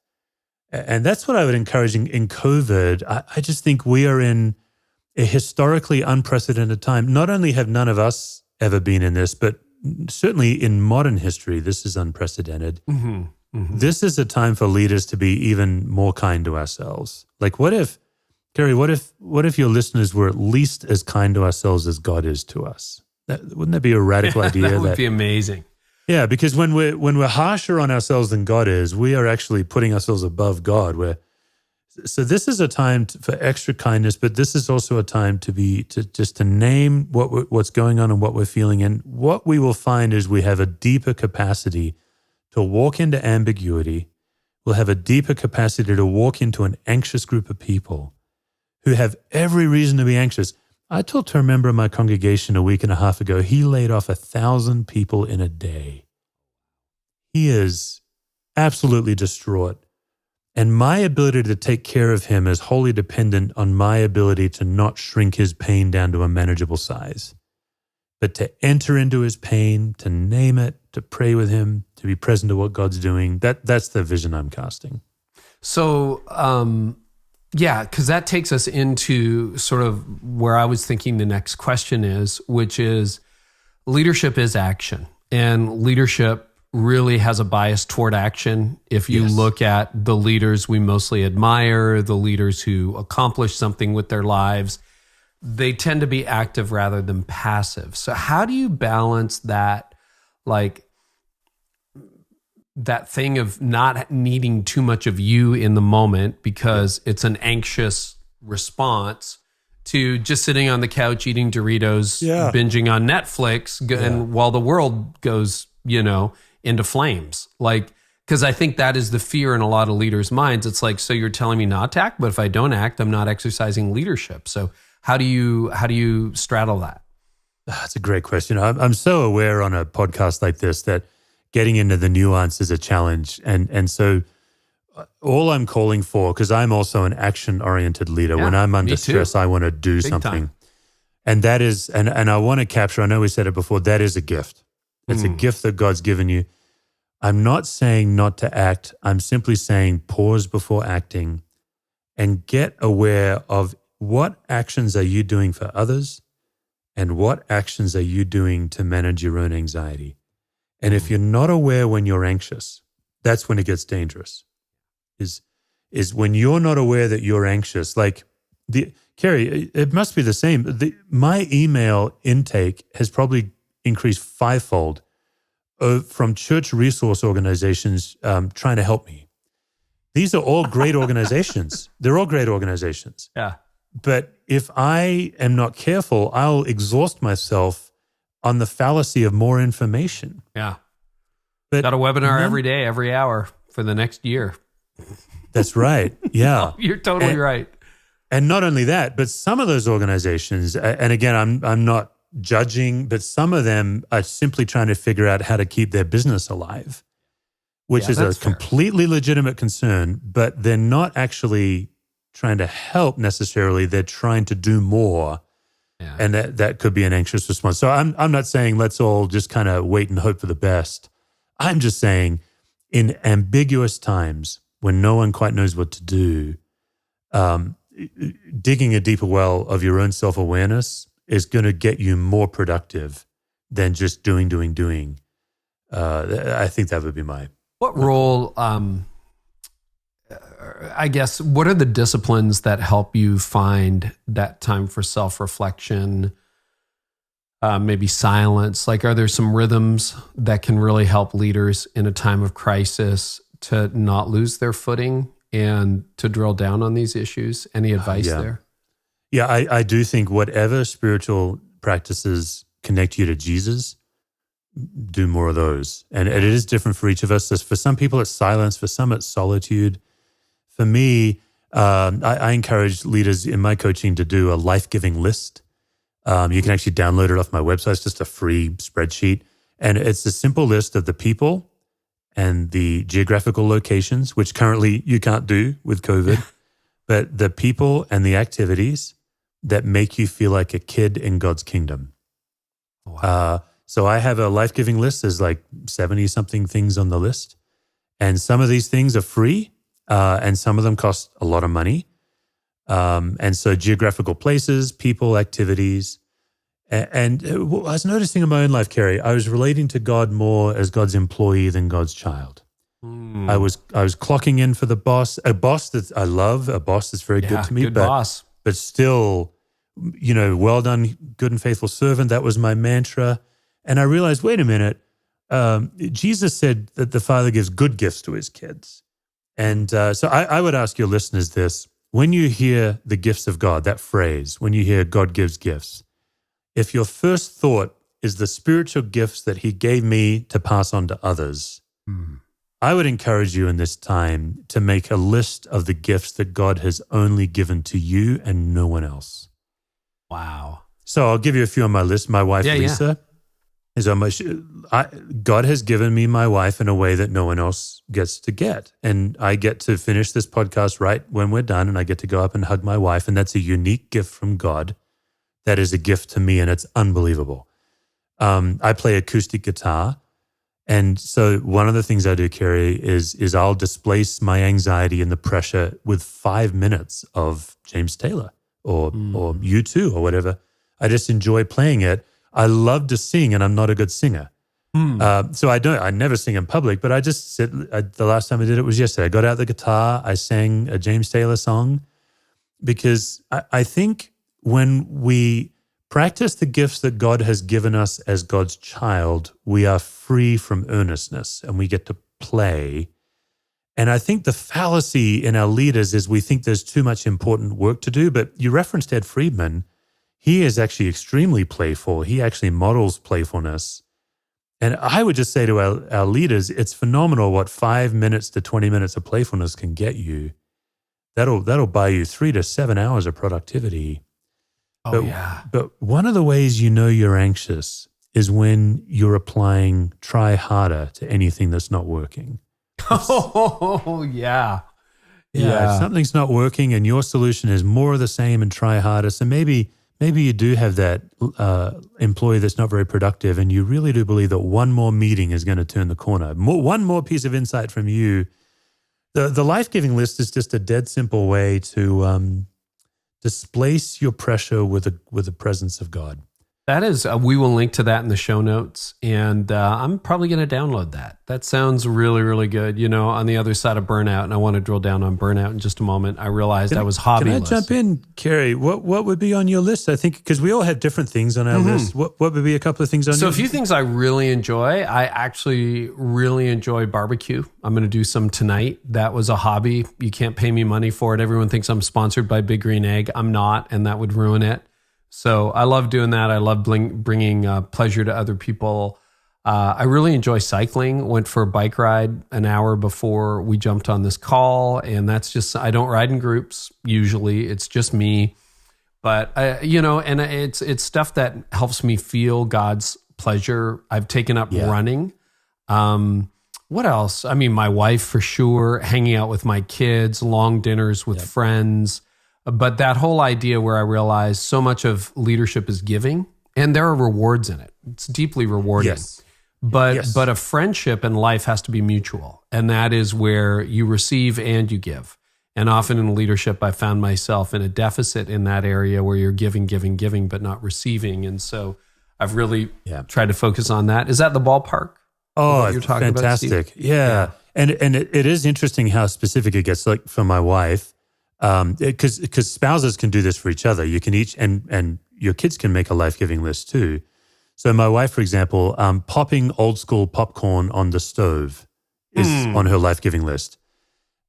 And that's what I would encourage in COVID. I just think we are in a historically unprecedented time. Not only have none of us ever been in this, but certainly in modern history, this is unprecedented. Mm-hmm. Mm-hmm. This is a time for leaders to be even more kind to ourselves. Like Carey, what if your listeners were at least as kind to ourselves as God is to us? Wouldn't that be a radical idea? That would be amazing. Yeah, because when we're harsher on ourselves than God is, we are actually putting ourselves above God. So this is a time for extra kindness, but this is also a time to name what's going on and what we're feeling. And what we will find is we have a deeper capacity to walk into ambiguity. We'll have a deeper capacity to walk into an anxious group of people who have every reason to be anxious. I talked to a member of my congregation a week and a half ago. He laid off 1,000 people in a day. He is absolutely distraught. And my ability to take care of him is wholly dependent on my ability to not shrink his pain down to a manageable size, but to enter into his pain, to name it, to pray with him, to be present to what God's doing. That's the vision I'm casting. So, yeah, because that takes us into sort of where I was thinking the next question is, which is leadership is action. And leadership really has a bias toward action. If you look at the leaders we mostly admire, the leaders who accomplish something with their lives, they tend to be active rather than passive. So how do you balance that, like, that thing of not needing too much of you in the moment because it's an anxious response to just sitting on the couch eating Doritos, binging on Netflix, and while the world goes, into flames? Like, because I think that is the fear in a lot of leaders' minds. It's like, so you're telling me not to act, but if I don't act, I'm not exercising leadership. So how do you straddle that? That's a great question. I'm so aware on a podcast like this that getting into the nuance is a challenge. And so all I'm calling for, because I'm also an action-oriented leader, when I'm under stress, I want to do Big something. Time. And that is, and I want to capture, I know we said it before, that is a gift. It's a gift that God's given you. I'm not saying not to act. I'm simply saying pause before acting and get aware of what actions are you doing for others and what actions are you doing to manage your own anxiety. And if you're not aware when you're anxious, that's when it gets dangerous. Is when you're not aware that you're anxious. Like, Carey, it must be the same. My email intake has probably increased 5-fold from church resource organizations trying to help me. These are all great organizations. They're all great organizations. Yeah. But if I am not careful, I'll exhaust myself on the fallacy of more information. Yeah. But got a webinar every day, every hour for the next year. That's right. Yeah. You're totally right. And not only that, but some of those organizations, and again, I'm not judging, but some of them are simply trying to figure out how to keep their business alive. which is a completely legitimate concern, but they're not actually trying to help necessarily. They're trying to do more. Yeah. And that could be an anxious response. So I'm not saying let's all just kind of wait and hope for the best. I'm just saying in ambiguous times when no one quite knows what to do, digging a deeper well of your own self-awareness is going to get you more productive than just doing. I think that would be my... What role, I guess, what are the disciplines that help you find that time for self-reflection, maybe silence? Like, are there some rhythms that can really help leaders in a time of crisis to not lose their footing and to drill down on these issues? Any advice there? Yeah, I do think whatever spiritual practices connect you to Jesus, do more of those. And it is different for each of us. For some people, it's silence. For some, it's solitude. For me, I encourage leaders in my coaching to do a life-giving list. You can actually download it off my website. It's just a free spreadsheet. And it's a simple list of the people and the geographical locations, which currently you can't do with COVID, but the people and the activities that make you feel like a kid in God's kingdom. Wow. So I have a life-giving list. There's like 70-something things on the list. And some of these things are free, and some of them cost a lot of money. And so geographical places, people, activities. And I was noticing in my own life, Carey, I was relating to God more as God's employee than God's child. I was clocking in for the boss, a boss that I love, a boss that's very good to me. Boss. But still, well done, good and faithful servant. That was my mantra. And I realized, wait a minute, Jesus said that the Father gives good gifts to his kids. And so I would ask your listeners this. When you hear the gifts of God, that phrase, when you hear God gives gifts, if your first thought is the spiritual gifts that he gave me to pass on to others, I would encourage you in this time to make a list of the gifts that God has only given to you and no one else. Wow. So I'll give you a few on my list. My wife, Lisa, is on my God has given me my wife in a way that no one else gets to get. And I get to finish this podcast right when we're done, and I get to go up and hug my wife, and that's a unique gift from God. That is a gift to me, and it's unbelievable. I play acoustic guitar, and so one of the things I do, Carey, is I'll displace my anxiety and the pressure with 5 minutes of James Taylor or U2 or whatever. I just enjoy playing it. I love to sing, and I'm not a good singer. So I never sing in public, but I just sit. The last time I did it was yesterday. I got out the guitar, I sang a James Taylor song, because I think when we practice the gifts that God has given us as God's child, we are free from earnestness and we get to play. And I think the fallacy in our leaders is we think there's too much important work to do. But you referenced Ed Friedman. He is actually extremely playful. He actually models playfulness. And I would just say to our leaders, it's phenomenal what 5 minutes to 20 minutes of playfulness can get you. That'll buy you 3 to 7 hours of productivity. But one of the ways you know you're anxious is when you're applying try harder to anything that's not working. Yeah. If something's not working and your solution is more of the same and try harder, so maybe you do have that employee that's not very productive, and you really do believe that one more meeting is going to turn the corner. One more piece of insight from you. The life-giving list is just a dead simple way to displace your pressure with the presence of God. That is, we will link to that in the show notes, and I'm probably going to download that. That sounds really, really good. On the other side of burnout, and I want to drill down on burnout in just a moment. I realized I was hobbyless. Can I jump in, Carey? What would be on your list? I think, because we all have different things on our list. What would be a couple of things on your list? So a few things I really enjoy. I actually really enjoy barbecue. I'm going to do some tonight. That was a hobby. You can't pay me money for it. Everyone thinks I'm sponsored by Big Green Egg. I'm not, and that would ruin it. So I love doing that. I love bringing pleasure to other people. I really enjoy cycling. Went for a bike ride an hour before we jumped on this call. And that's just, I don't ride in groups usually. It's just me. But, and it's stuff that helps me feel God's pleasure. I've taken up running. What else? I mean, my wife for sure, hanging out with my kids, long dinners with friends. But that whole idea where I realized so much of leadership is giving, and there are rewards in it. It's deeply rewarding. Yes. But a friendship and life has to be mutual. And that is where you receive and you give. And often in leadership, I found myself in a deficit in that area where you're giving, but not receiving. And so I've really tried to focus on that. Is that the ballpark? Oh, you're talking fantastic. About, yeah. And it is interesting how specific it gets, like for my wife, because spouses can do this for each other. You can each, and your kids can make a life-giving list too. So my wife, for example, popping old school popcorn on the stove is on her life-giving list.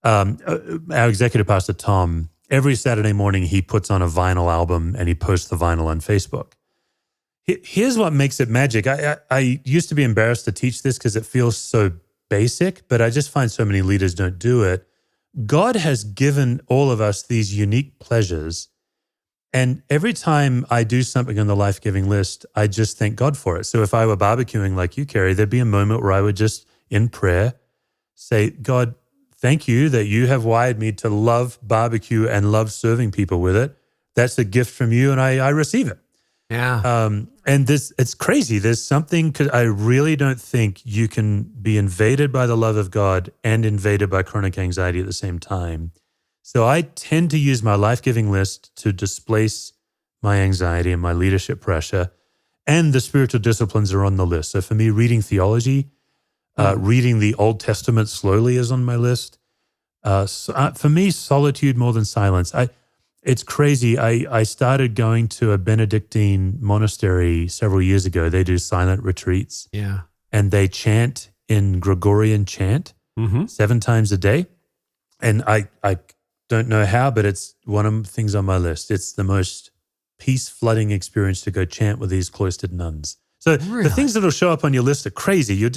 Our executive pastor, Tame, every Saturday morning he puts on a vinyl album and he posts the vinyl on Facebook. Here's what makes it magic. I used to be embarrassed to teach this because it feels so basic, but I just find so many leaders don't do it. God has given all of us these unique pleasures, and every time I do something on the life-giving list, I just thank God for it. So if I were barbecuing like you, Carey, there'd be a moment where I would just, in prayer, say, God, thank you that you have wired me to love barbecue and love serving people with it. That's a gift from you, and I receive it. Yeah. And it's crazy. There's something, because I really don't think you can be invaded by the love of God and invaded by chronic anxiety at the same time. So I tend to use my life-giving list to displace my anxiety and my leadership pressure, and the spiritual disciplines are on the list. So for me, reading theology, reading the Old Testament slowly is on my list. For me, solitude more than silence. It's crazy. I started going to a Benedictine monastery several years ago. They do silent retreats. Yeah. And they chant in Gregorian chant 7 times a day. And I don't know how, but it's one of the things on my list. It's the most peace-flooding experience to go chant with these cloistered nuns. So the things that will show up on your list are crazy. You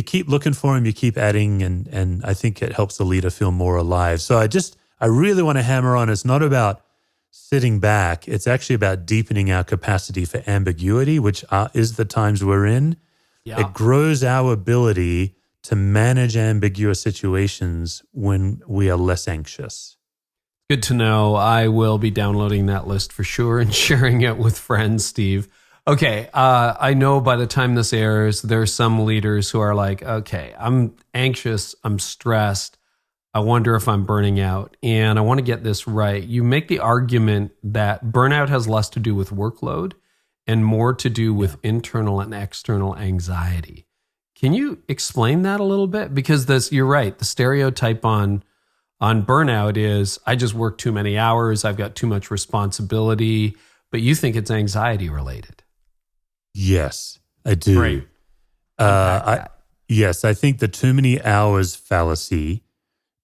keep looking for them, you keep adding, and I think it helps the leader feel more alive. So I really want to hammer on, it's not about sitting back. It's actually about deepening our capacity for ambiguity, which is the times we're in. Yeah. It grows our ability to manage ambiguous situations when we are less anxious. Good to know. I will be downloading that list for sure and sharing it with friends, Steve. Okay, I know by the time this airs, there's some leaders who are like, okay, I'm anxious, I'm stressed, I wonder if I'm burning out, and I want to get this right. You make the argument that burnout has less to do with workload and more to do with internal and external anxiety. Can you explain that a little bit? Because you're right, the stereotype on burnout is, I just work too many hours, I've got too much responsibility, but you think it's anxiety related. Yes, I do. Great. Yes, I think the too many hours fallacy,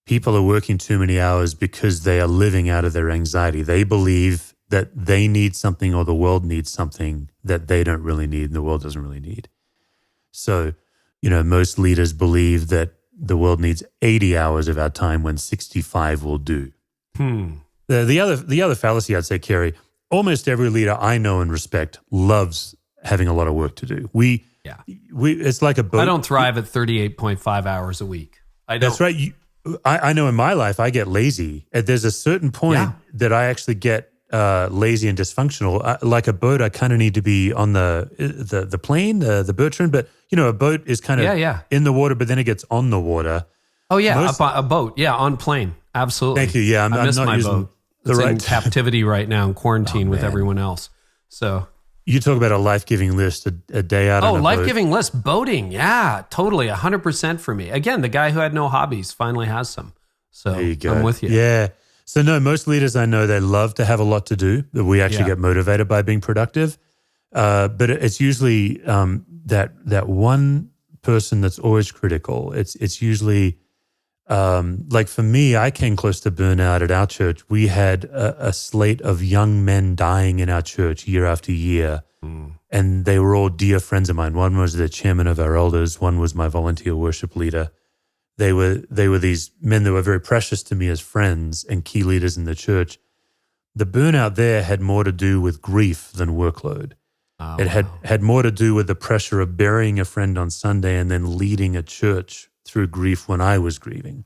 people are working too many hours because they are living out of their anxiety. They believe that they need something or the world needs something that they don't really need and the world doesn't really need. So, most leaders believe that the world needs 80 hours of our time when 65 will do. The other fallacy I'd say, Carey, almost every leader I know and respect loves having a lot of work to do. It's like a boat. I don't thrive at 38.5 hours a week. That's right. I know in my life I get lazy. There's a certain point that I actually get lazy and dysfunctional. Like a boat, I kind of need to be on the plane, the Bertrand. But a boat is kind of in the water, but then it gets on the water. Oh yeah, a boat. Yeah, on plane. Absolutely. Thank you. Yeah, I miss my boat. It's in captivity right now in quarantine with everyone else. So. You talk about a life-giving list, a day out on a boat. Life-giving list, boating. Yeah, totally, 100% for me. Again, the guy who had no hobbies finally has some. So there you go. I'm with you. Yeah. So no, most leaders I know, they love to have a lot to do. We actually get motivated by being productive. But it's usually that one person that's always critical. It's usually, like for me, I came close to burnout at our church. We had a slate of young men dying in our church year after year, and they were all dear friends of mine. One was the chairman of our elders. One was my volunteer worship leader. They were these men that were very precious to me as friends and key leaders in the church. The burnout there had more to do with grief than workload. It had more to do with the pressure of burying a friend on Sunday and then leading a church through grief when I was grieving.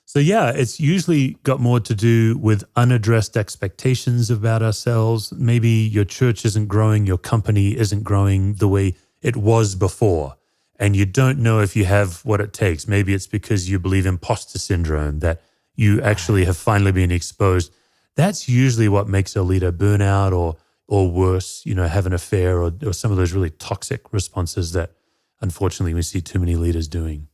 So yeah, it's usually got more to do with unaddressed expectations about ourselves. Maybe your church isn't growing, your company isn't growing the way it was before, and you don't know if you have what it takes. Maybe it's because you believe imposter syndrome, that you actually have finally been exposed. That's usually what makes a leader burn out or worse, have an affair or some of those really toxic responses that unfortunately we see too many leaders doing.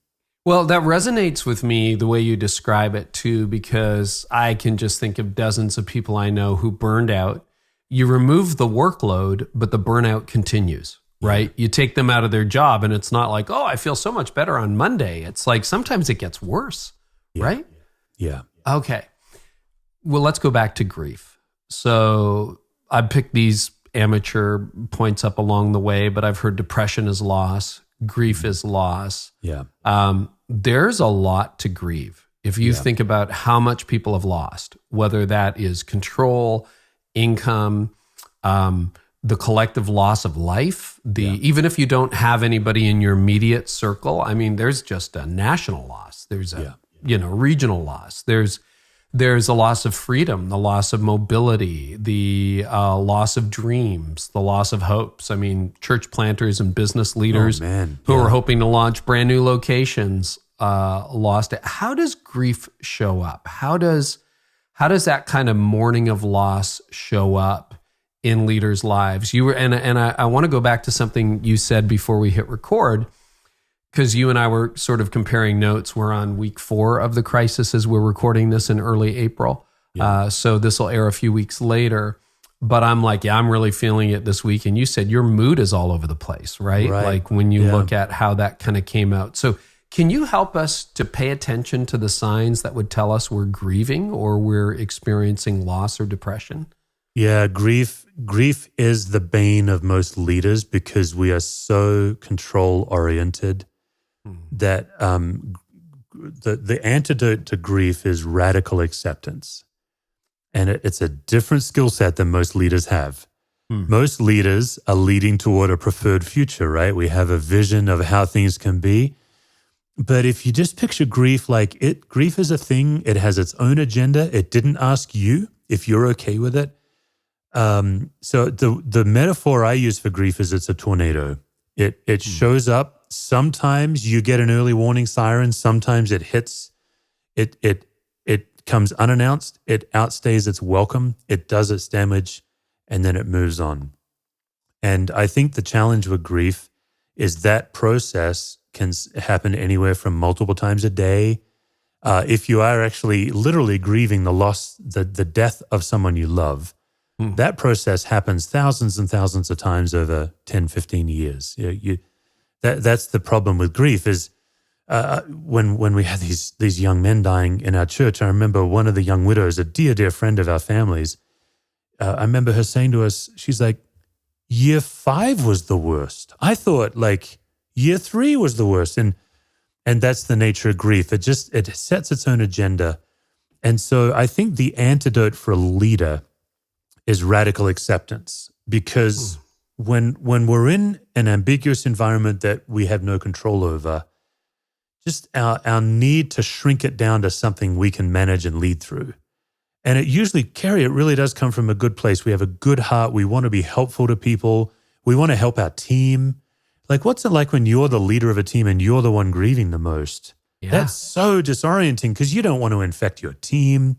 Well, that resonates with me the way you describe it too, because I can just think of dozens of people I know who burned out. You remove the workload, but the burnout continues, right? You take them out of their job and it's not like, oh, I feel so much better on Monday. It's like sometimes it gets worse, right? Yeah. Okay. Well, let's go back to grief. So I picked these amateur points up along the way, but I've heard depression is loss. Grief is loss. Yeah. There's a lot to grieve. If you think about how much people have lost, whether that is control, income, the collective loss of life, even if you don't have anybody in your immediate circle, I mean, there's just a national loss. There's a regional loss. There's a loss of freedom, the loss of mobility, the loss of dreams, the loss of hopes. I mean, church planters and business leaders who are hoping to launch brand new locations lost it. How does grief show up? How does that kind of mourning of loss show up in leaders' lives? I want to go back to something you said before we hit record, because you and I were sort of comparing notes. We're on week 4 of the crisis as we're recording this in early April. So this will air a few weeks later. But I'm like, I'm really feeling it this week. And you said your mood is all over the place, right? Like when you look at how that kind of came out. So can you help us to pay attention to the signs that would tell us we're grieving or we're experiencing loss or depression? Yeah, grief is the bane of most leaders because we are so control-oriented. That the antidote to grief is radical acceptance. And it's a different skill set than most leaders have. Most leaders are leading toward a preferred future, right? We have a vision of how things can be. But if you just picture grief grief is a thing, it has its own agenda. It didn't ask you if you're okay with it. So the metaphor I use for grief is it's a tornado. It shows up. Sometimes you get an early warning siren. Sometimes it hits. It comes unannounced. It outstays its welcome. It does its damage, and then it moves on. And I think the challenge with grief is that process can happen anywhere from multiple times a day. If you are actually literally grieving the loss, the death of someone you love, that process happens thousands and thousands of times over 10, 15 years. That's the problem with grief is when we had these young men dying in our church. I remember one of the young widows, a dear friend of our family's, I remember her saying to us, she's like, year 5 was the worst. I thought year 3 was the worst. And that's the nature of grief. It sets its own agenda. And so I think the antidote for a leader is radical acceptance, because when we're in an ambiguous environment that we have no control over, just our need to shrink it down to something we can manage and lead through. And it usually, Carey, it really does come from a good place. We have a good heart. We want to be helpful to people. We want to help our team. What's it like when you're the leader of a team and you're the one grieving the most? Yeah. That's so disorienting because you don't want to infect your team.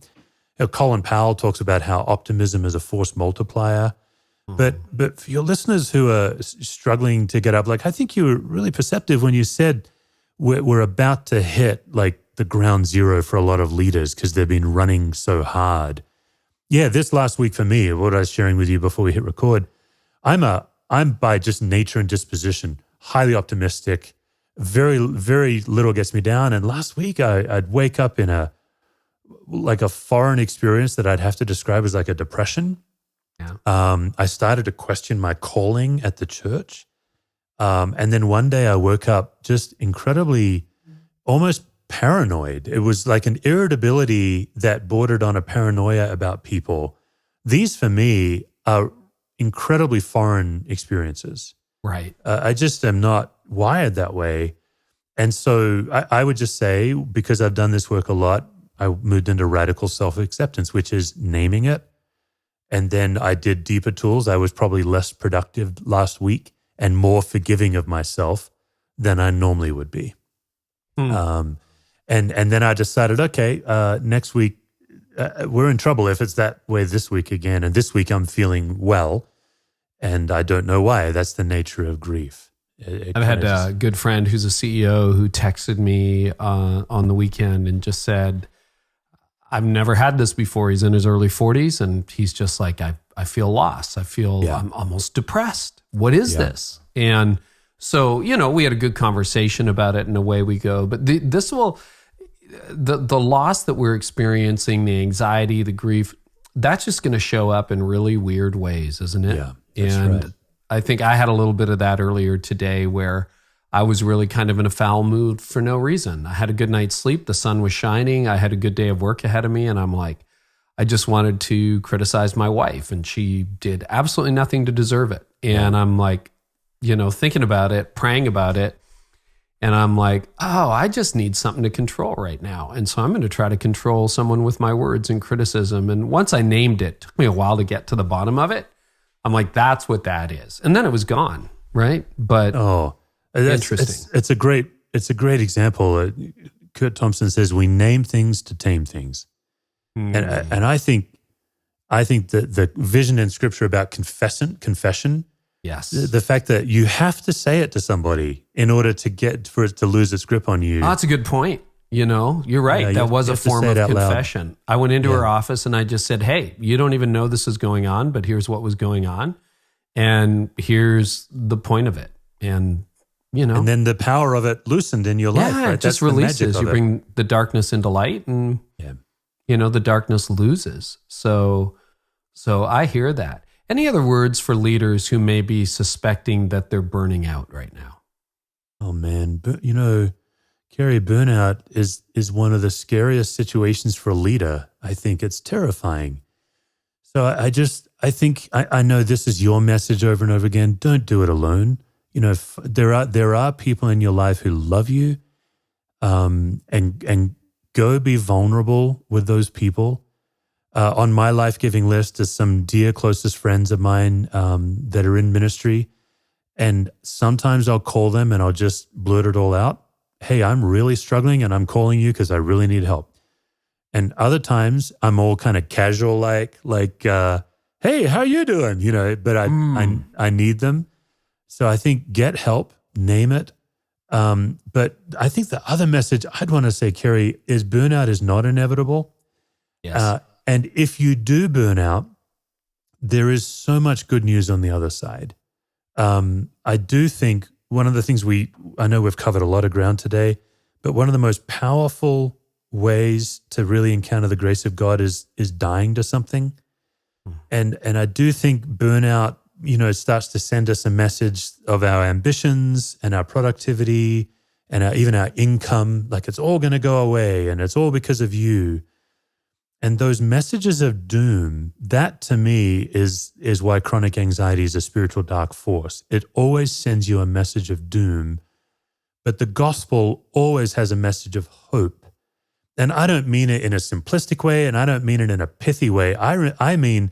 Colin Powell talks about how optimism is a force multiplier. But for your listeners who are struggling to get up, I think you were really perceptive when you said we're about to hit the ground zero for a lot of leaders because they've been running so hard. Yeah, this last week for me, what I was sharing with you before we hit record, I'm by just nature and disposition highly optimistic. Very, very little gets me down. And last week I'd wake up in a foreign experience that I'd have to describe as a depression. Yeah. I started to question my calling at the church. And then one day I woke up just incredibly, almost paranoid. It was like an irritability that bordered on a paranoia about people. These for me are incredibly foreign experiences. Right. I just am not wired that way. And so I would just say, because I've done this work a lot, I moved into radical self-acceptance, which is naming it. And then I did deeper tools. I was probably less productive last week and more forgiving of myself than I normally would be. And then I decided, okay, next week, we're in trouble if it's that way this week again. And this week I'm feeling well, and I don't know why. That's the nature of grief. I've had a good friend who's a CEO who texted me on the weekend and just said, I've never had this before. He's in his early 40s, and he's just like, I feel lost. I feel I'm almost depressed. What is this? And so, we had a good conversation about it, and away we go. But the loss that we're experiencing, the anxiety, the grief, that's just going to show up in really weird ways, isn't it? Yeah, that's and right. I think I had a little bit of that earlier today, where I was really kind of in a foul mood for no reason. I had a good night's sleep. The sun was shining. I had a good day of work ahead of me. And I'm like, I just wanted to criticize my wife, and she did absolutely nothing to deserve it. And I'm like, thinking about it, praying about it. And I'm like, oh, I just need something to control right now. And so I'm going to try to control someone with my words and criticism. And once I named it, took me a while to get to the bottom of it. I'm like, that's what that is. And then it was gone, right? But interesting. It's a great example. Kurt Thompson says, we name things to tame things. And I think that the vision in Scripture about confession, yes, the fact that you have to say it to somebody in order for it to lose its grip on you. Oh, that's a good point. You're right. That was a form of confession. I went into her office and I just said, hey, you don't even know this is going on, but here's what was going on. And here's the point of it. And, And then the power of it loosened in your life, right? It just releases. You bring the darkness into light, and, the darkness loses. So I hear that. Any other words for leaders who may be suspecting that they're burning out right now? Oh, man. But, Carey, burnout is one of the scariest situations for a leader. I think it's terrifying. So I know this is your message over and over again. Don't do it alone. There are people in your life who love you, and go be vulnerable with those people. On my life-giving list is some dear closest friends of mine that are in ministry, and sometimes I'll call them and I'll just blurt it all out. Hey, I'm really struggling and I'm calling you because I really need help. And other times I'm all kind of casual, like, hey, how you doing? But I need them. So I think get help, name it. But I think the other message I'd want to say, Carey, is burnout is not inevitable. Yes. And if you do burn out, there is so much good news on the other side. I do think one of the things I know we've covered a lot of ground today, but one of the most powerful ways to really encounter the grace of God is dying to something. And I do think burnout, starts to send us a message of our ambitions and our productivity and even our income, like it's all going to go away and it's all because of you. And those messages of doom, that to me is why chronic anxiety is a spiritual dark force. It always sends you a message of doom, but the gospel always has a message of hope. And I don't mean it in a simplistic way, and I don't mean it in a pithy way. I mean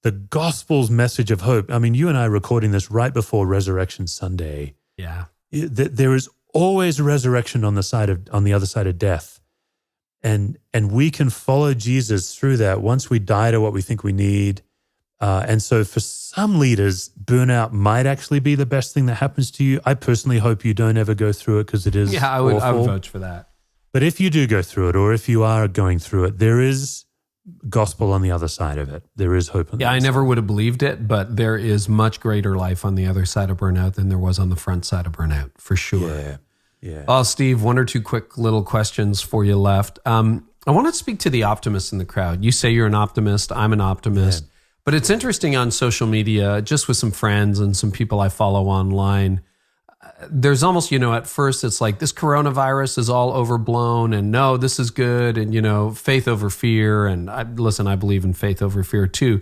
the gospel's message of hope. I mean, you and I are recording this right before Resurrection Sunday. Yeah. There is always resurrection on the other side of death. And we can follow Jesus through that once we die to what we think we need. And so for some leaders, burnout might actually be the best thing that happens to you. I personally hope you don't ever go through it because it is I would awful. vouch for that. But if you do go through it, or if you are going through it, there is gospel on the other side of it. There is hope on the other I side. never would have believed it, but there is much greater life on the other side of burnout than there was on the front side of burnout, for sure. Yeah. Oh, Steve, one or two quick little questions for you left. I want to speak to the optimists in the crowd. You say you're an optimist. I'm an optimist. But it's interesting on social media, just with some friends and some people I follow online, there's almost, at first it's like this coronavirus is all overblown and no, this is good. And, faith over fear. And I believe in faith over fear too.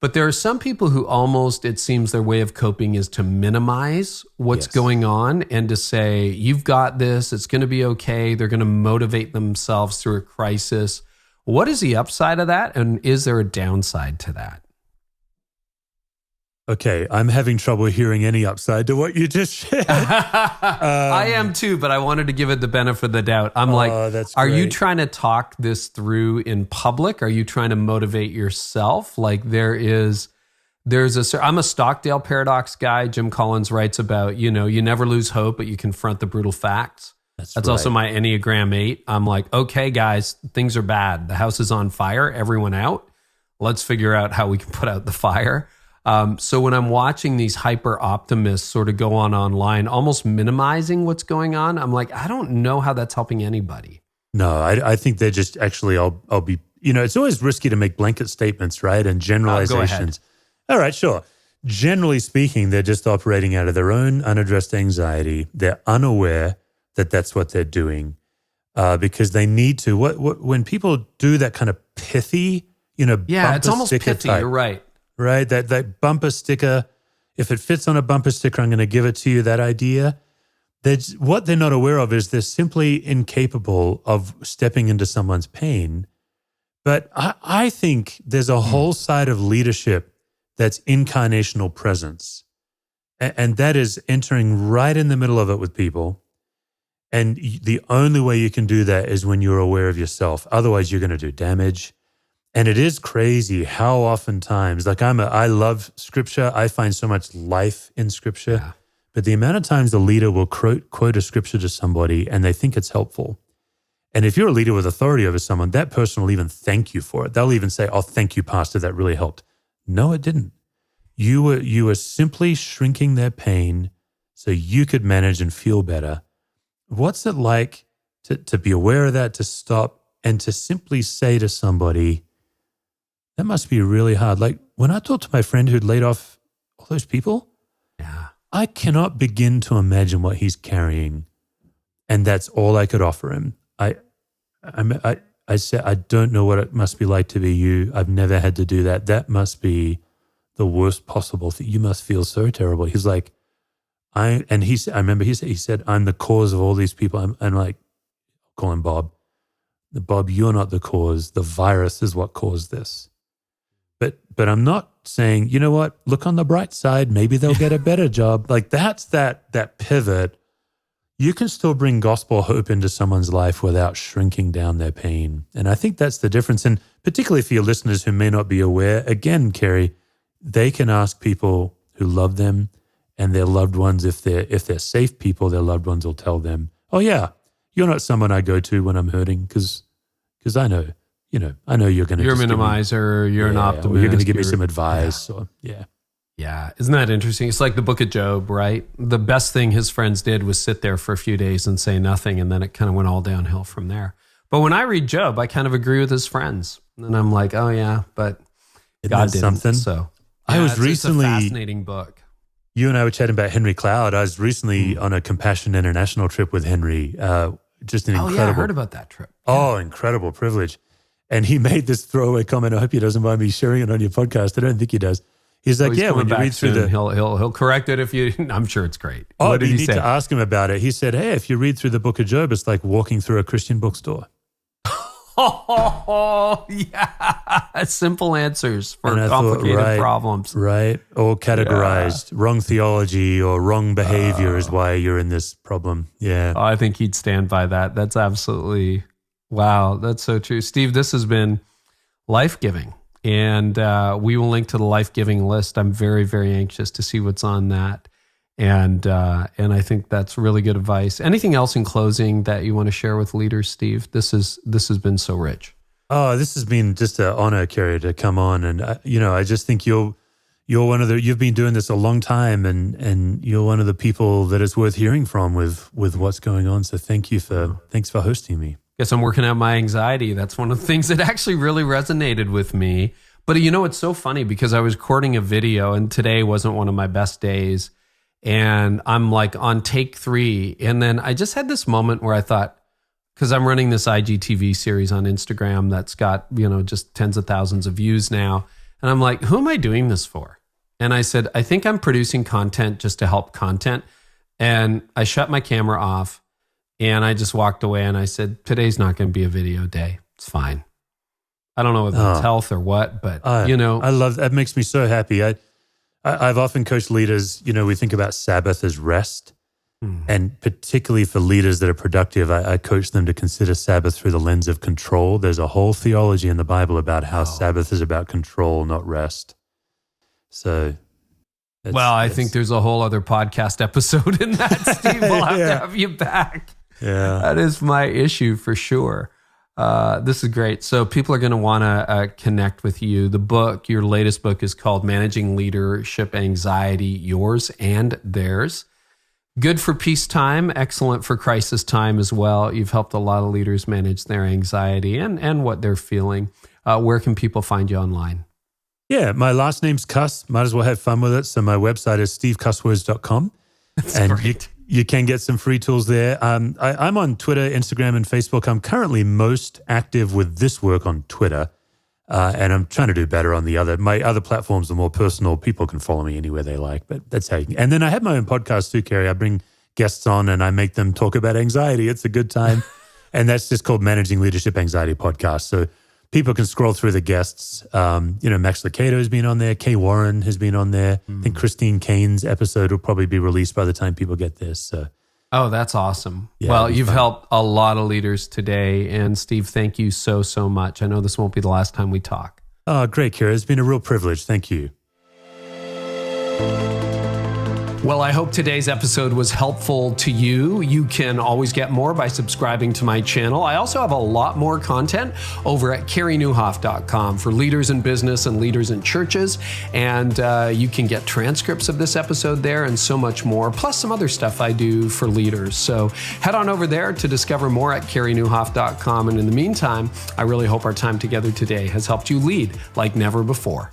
But there are some people who almost, it seems their way of coping is to minimize what's going on and to say, you've got this, it's going to be okay. They're going to motivate themselves through a crisis. What is the upside of that? And is there a downside to that? Okay, I'm having trouble hearing any upside to what you just shared. I am too, but I wanted to give it the benefit of the doubt. I'm are you trying to talk this through in public? Are you trying to motivate yourself? Like I'm a Stockdale paradox guy. Jim Collins writes about, you never lose hope, but you confront the brutal facts. That's right. Also my Enneagram 8. I'm like, okay, guys, things are bad. The house is on fire. Everyone out. Let's figure out how we can put out the fire. So when I'm watching these hyper optimists sort of go on online, almost minimizing what's going on, I'm like, I don't know how that's helping anybody. No, I think they're just actually, I'll be, it's always risky to make blanket statements, right? And generalizations. Go ahead. All right, sure. Generally speaking, they're just operating out of their own unaddressed anxiety. They're unaware that that's what they're doing because they need to. When people do that kind of pithy, it's almost pithy. You're right. Right, that bumper sticker, if it fits on a bumper sticker, I'm going to give it to you, that idea. What they're not aware of is they're simply incapable of stepping into someone's pain. But I think there's a whole side of leadership that's incarnational presence. And that is entering right in the middle of it with people. And the only way you can do that is when you're aware of yourself. Otherwise, you're going to do damage. And it is crazy how oftentimes, I love scripture. I find so much life in scripture. Yeah. But the amount of times the leader will quote a scripture to somebody and they think it's helpful. And if you're a leader with authority over someone, that person will even thank you for it. They'll even say, oh, thank you, Pastor, that really helped. No, it didn't. You were simply shrinking their pain so you could manage and feel better. What's it like to be aware of that, to stop, and to simply say to somebody, that must be really hard. Like when I talked to my friend who'd laid off all those people, I cannot begin to imagine what he's carrying. And that's all I could offer him. I said, I don't know what it must be like to be you. I've never had to do that. That must be the worst possible thing. You must feel so terrible. He's like, I remember he said, I'm the cause of all these people. I'm like, call him Bob. Bob, you're not the cause. The virus is what caused this. But I'm not saying, you know what, look on the bright side, maybe they'll get a better job. Like that's that pivot. You can still bring gospel hope into someone's life without shrinking down their pain. And I think that's the difference. And particularly for your listeners who may not be aware, again, Carey, they can ask people who love them and their loved ones, if they're safe people, their loved ones will tell them, oh yeah, you're not someone I go to when I'm hurting because I know. I know you're going to. You're a minimizer. You're an optimist. Or you're going to give me some advice. Yeah. Isn't that interesting? It's like the book of Job, right? The best thing his friends did was sit there for a few days and say nothing. And then it kind of went all downhill from there. But when I read Job, I kind of agree with his friends. And I'm like, oh yeah, but God didn't. Something? So I was recently. It's a fascinating book. You and I were chatting about Henry Cloud. I was recently on a Compassion International trip with Henry. Just an incredible. Yeah, I heard about that trip. Oh, incredible privilege. And he made this throwaway comment. I hope he doesn't mind me sharing it on your podcast. I don't think he does. He's like, when you read through he'll correct it if you. I'm sure it's great. Oh, what did he say? You need to ask him about it. He said, hey, if you read through the book of Job, it's like walking through a Christian bookstore. Oh, yeah. Simple answers for complicated problems. Right. Or categorized. Yeah. Wrong theology or wrong behavior is why you're in this problem. Yeah. Oh, I think he'd stand by that. That's absolutely, wow. That's so true. Steve, this has been life-giving. And we will link to the life-giving list. I'm very, very anxious to see what's on that. And I think that's really good advice. Anything else in closing that you want to share with leaders, Steve? This has been so rich. Oh, this has been just an honor, Carey, to come on. And I just think you're one of you've been doing this a long time, and you're one of the people that it's worth hearing from with what's going on. So thanks for hosting me. Guess I'm working out my anxiety. That's one of the things that actually really resonated with me. But it's so funny because I was recording a video, and today wasn't one of my best days. And I'm like on take 3. And then I just had this moment where I thought, because I'm running this IGTV series on Instagram that's got, just tens of thousands of views now. And I'm like, who am I doing this for? And I said, I think I'm producing content just to help content. And I shut my camera off and I just walked away and I said, today's not going to be a video day. It's fine. I don't know if it's health or what, but I love that. Makes me so happy. I've often coached leaders, we think about Sabbath as rest. And particularly for leaders that are productive, I coach them to consider Sabbath through the lens of control. There's a whole theology in the Bible about how Sabbath is about control, not rest. So, I think there's a whole other podcast episode in that, Steve. We'll have to have you back. Yeah. That is my issue for sure. This is great. So people are going to want to connect with you. The book, your latest book, is called Managing Leadership Anxiety, Yours and Theirs. Good for peacetime, excellent for crisis time as well. You've helped a lot of leaders manage their anxiety and what they're feeling. Where can people find you online? Yeah, my last name's Cuss. Might as well have fun with it. So my website is stevecusswords.com. That's and great. You can get some free tools there. I'm on Twitter, Instagram, and Facebook. I'm currently most active with this work on Twitter. And I'm trying to do better on my other platforms are more personal. People can follow me anywhere they like, but that's how you can. And then I have my own podcast too, Carey. I bring guests on and I make them talk about anxiety. It's a good time. And that's just called Managing Leadership Anxiety Podcast. So people can scroll through the guests. Max Lucado has been on there. Kay Warren has been on there. I think Christine Kane's episode will probably be released by the time people get this. So. Oh, that's awesome. Yeah, well, you've helped a lot of leaders today. And Steve, thank you so, so much. I know this won't be the last time we talk. Oh, great, Carey. It's been a real privilege. Thank you. Well, I hope today's episode was helpful to you. You can always get more by subscribing to my channel. I also have a lot more content over at CareyNieuwhof.com for leaders in business and leaders in churches. And you can get transcripts of this episode there and so much more, plus some other stuff I do for leaders. So head on over there to discover more at CareyNieuwhof.com. And in the meantime, I really hope our time together today has helped you lead like never before.